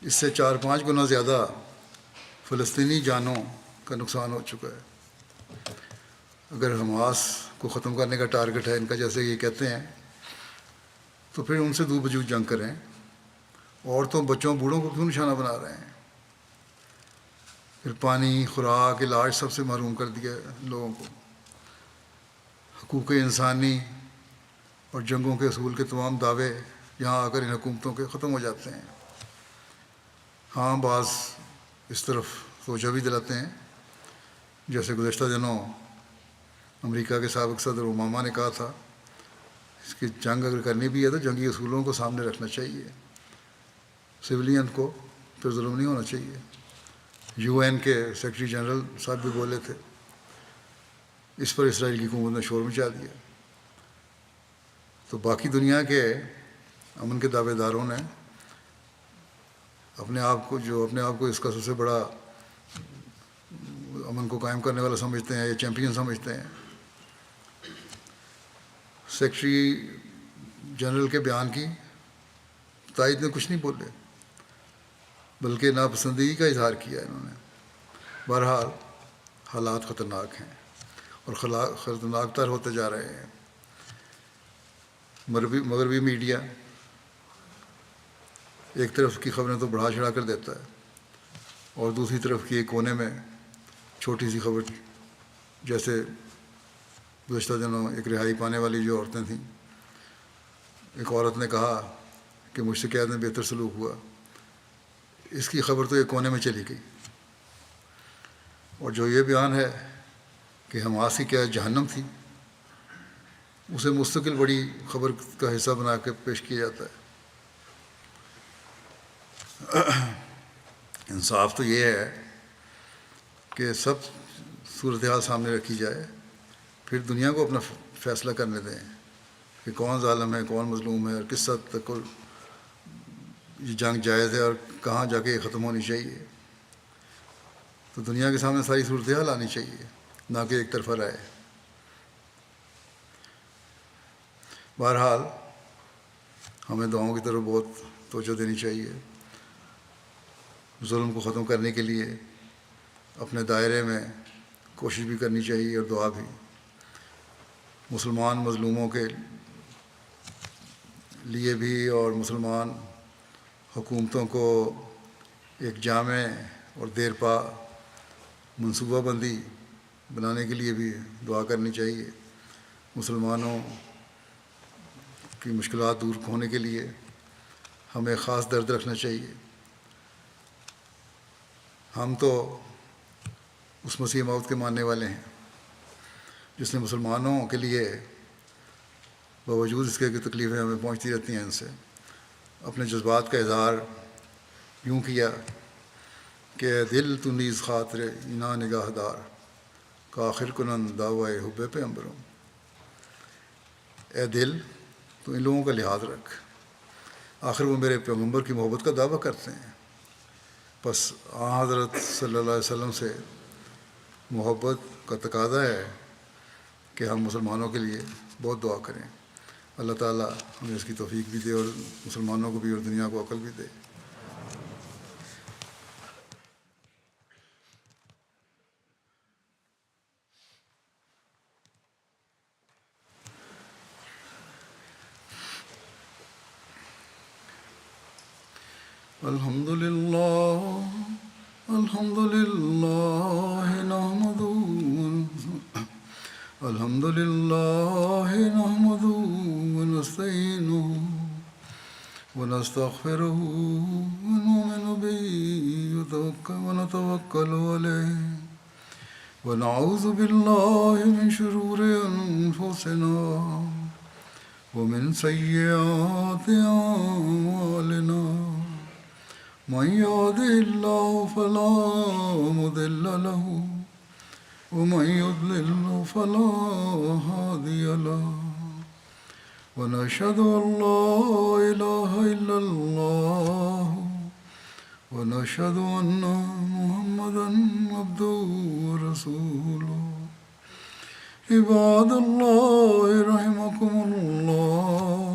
اس سے 4-5 گنا زیادہ فلسطینی جانوں کا نقصان ہو چکا ہے۔ اگر حماس کو ختم کرنے کا ٹارگٹ ہے ان کا، جیسے یہ کہتے ہیں، تو پھر ان سے دو وجود جنگ کریں۔ عورتوں، بچوں، بوڑھوں کو کیوں نشانہ بنا رہے ہیں؟ پھر پانی، خوراک، علاج سب سے محروم کر دیا لوگوں کو۔ حقوق انسانی اور جنگوں کے اصول کے تمام دعوے یہاں آ کر ان حکومتوں کے ختم ہو جاتے ہیں۔ ہاں، بعض اس طرف توجہ بھی دلاتے ہیں، جیسے گزشتہ دنوں امریکہ کے سابق صدر اوباما نے کہا تھا، اس کی جنگ اگر کرنی بھی ہے تو جنگی اصولوں کو سامنے رکھنا چاہیے، سویلین کو پھر ظلم نہیں ہونا چاہیے۔ UN کے سیکرٹری جنرل صاحب بھی بولے تھے۔ اس پر اسرائیل کی حکومت نے شور مچا دیا۔ تو باقی دنیا کے امن کے دعوے داروں نے اپنے آپ کو اس کا سب سے بڑا امن کو قائم کرنے والا سمجھتے ہیں، یا چیمپئن سمجھتے ہیں۔ سیکرٹری جنرل کے بیان کی تائید میں کچھ نہیں بولے، بلکہ ناپسندگی کا اظہار کیا انہوں نے۔ بہرحال حالات خطرناک ہیں اور خطرناک تر ہوتے جا رہے ہیں۔ مغربی میڈیا ایک طرف کی خبریں تو بڑھا چڑھا کر دیتا ہے، اور دوسری طرف کی ایک کونے میں چھوٹی سی خبر، جیسے گزشتہ دنوں ایک رہائی پانے والی جو عورتیں تھیں، ایک عورت نے کہا کہ مجھ سے قید میں بہتر سلوک ہوا، اس کی خبر تو ایک کونے میں چلی گئی۔ اور جو یہ بیان ہے کہ حماس کی قید جہنم تھی، اسے مستقل بڑی خبر کا حصہ بنا کے پیش کیا جاتا ہے۔ انصاف تو یہ ہے کہ سب صورتحال سامنے رکھی جائے، پھر دنیا کو اپنا فیصلہ کرنے دیں کہ کون ظالم ہے، کون مظلوم ہے، اور کس حد تک یہ جنگ جائز ہے اور کہاں جا کے یہ ختم ہونی چاہیے۔ تو دنیا کے سامنے ساری صورتحال آنی چاہیے، نہ کہ ایک طرفہ رائے۔ بہرحال ہمیں دعاؤں کی طرف بہت توجہ دینی چاہیے۔ ظلم کو ختم کرنے کے لیے اپنے دائرے میں کوشش بھی کرنی چاہیے، اور دعا بھی۔ مسلمان مظلوموں کے لیے بھی اور مسلمان حکومتوں کو ایک جامع اور دیرپا منصوبہ بندی بنانے کے لیے بھی دعا کرنی چاہیے۔ مسلمانوں کی مشکلات دور ہونے کے لیے ہمیں خاص درد رکھنا چاہیے۔ ہم تو اس مسیح موعود کے ماننے والے ہیں جس نے مسلمانوں کے لیے باوجود اس کے کہ تکلیفیں ہمیں پہنچتی رہتی ہیں ان سے، اپنے جذبات کا اظہار یوں کیا کہ اے دل تو نیز خاطر اینا نگاہ دار، کآخر کنن دعوی حب پیغمبروں۔ اے دل، تو ان لوگوں کا لحاظ رکھ، آخر وہ میرے پیغمبر کی محبت کا دعویٰ کرتے ہیں۔ بس حضرت صلی اللہ علیہ وسلم سے محبت کا تقاضا ہے کہ ہم مسلمانوں کے لیے بہت دعا کریں. اللہ تعالیٰ ہمیں اس کی توفیق بھی دے اور مسلمانوں کو بھی اور دنیا کو عقل بھی دے. الحمد لله نحمده ونستعينه ونستغفره ونؤمن به ونتوكل عليه ونعوذ بالله من شرور أنفسنا ومن سيئات أعمالنا. من يهده الله فلا مضل له ومن يضلل فلا هادي له. ونشهد أن لا إله إلا الله ونشهد أن محمدا عبده ورسوله. عباد الله رحمكم الله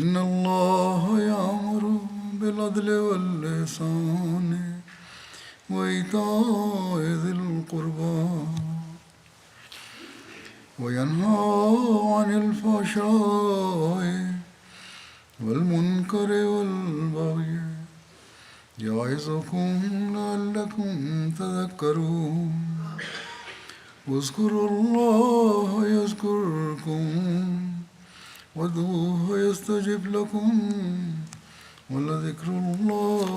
إن الله يأمر بالعدل والإحسان وإيتاء ذي القربى وينهى عن الفحشاء والمنكر والبغي يعظكم لعلكم تذكرون. اذكروا الله يذكركم وادعوه يستجب لكم ولذكر الله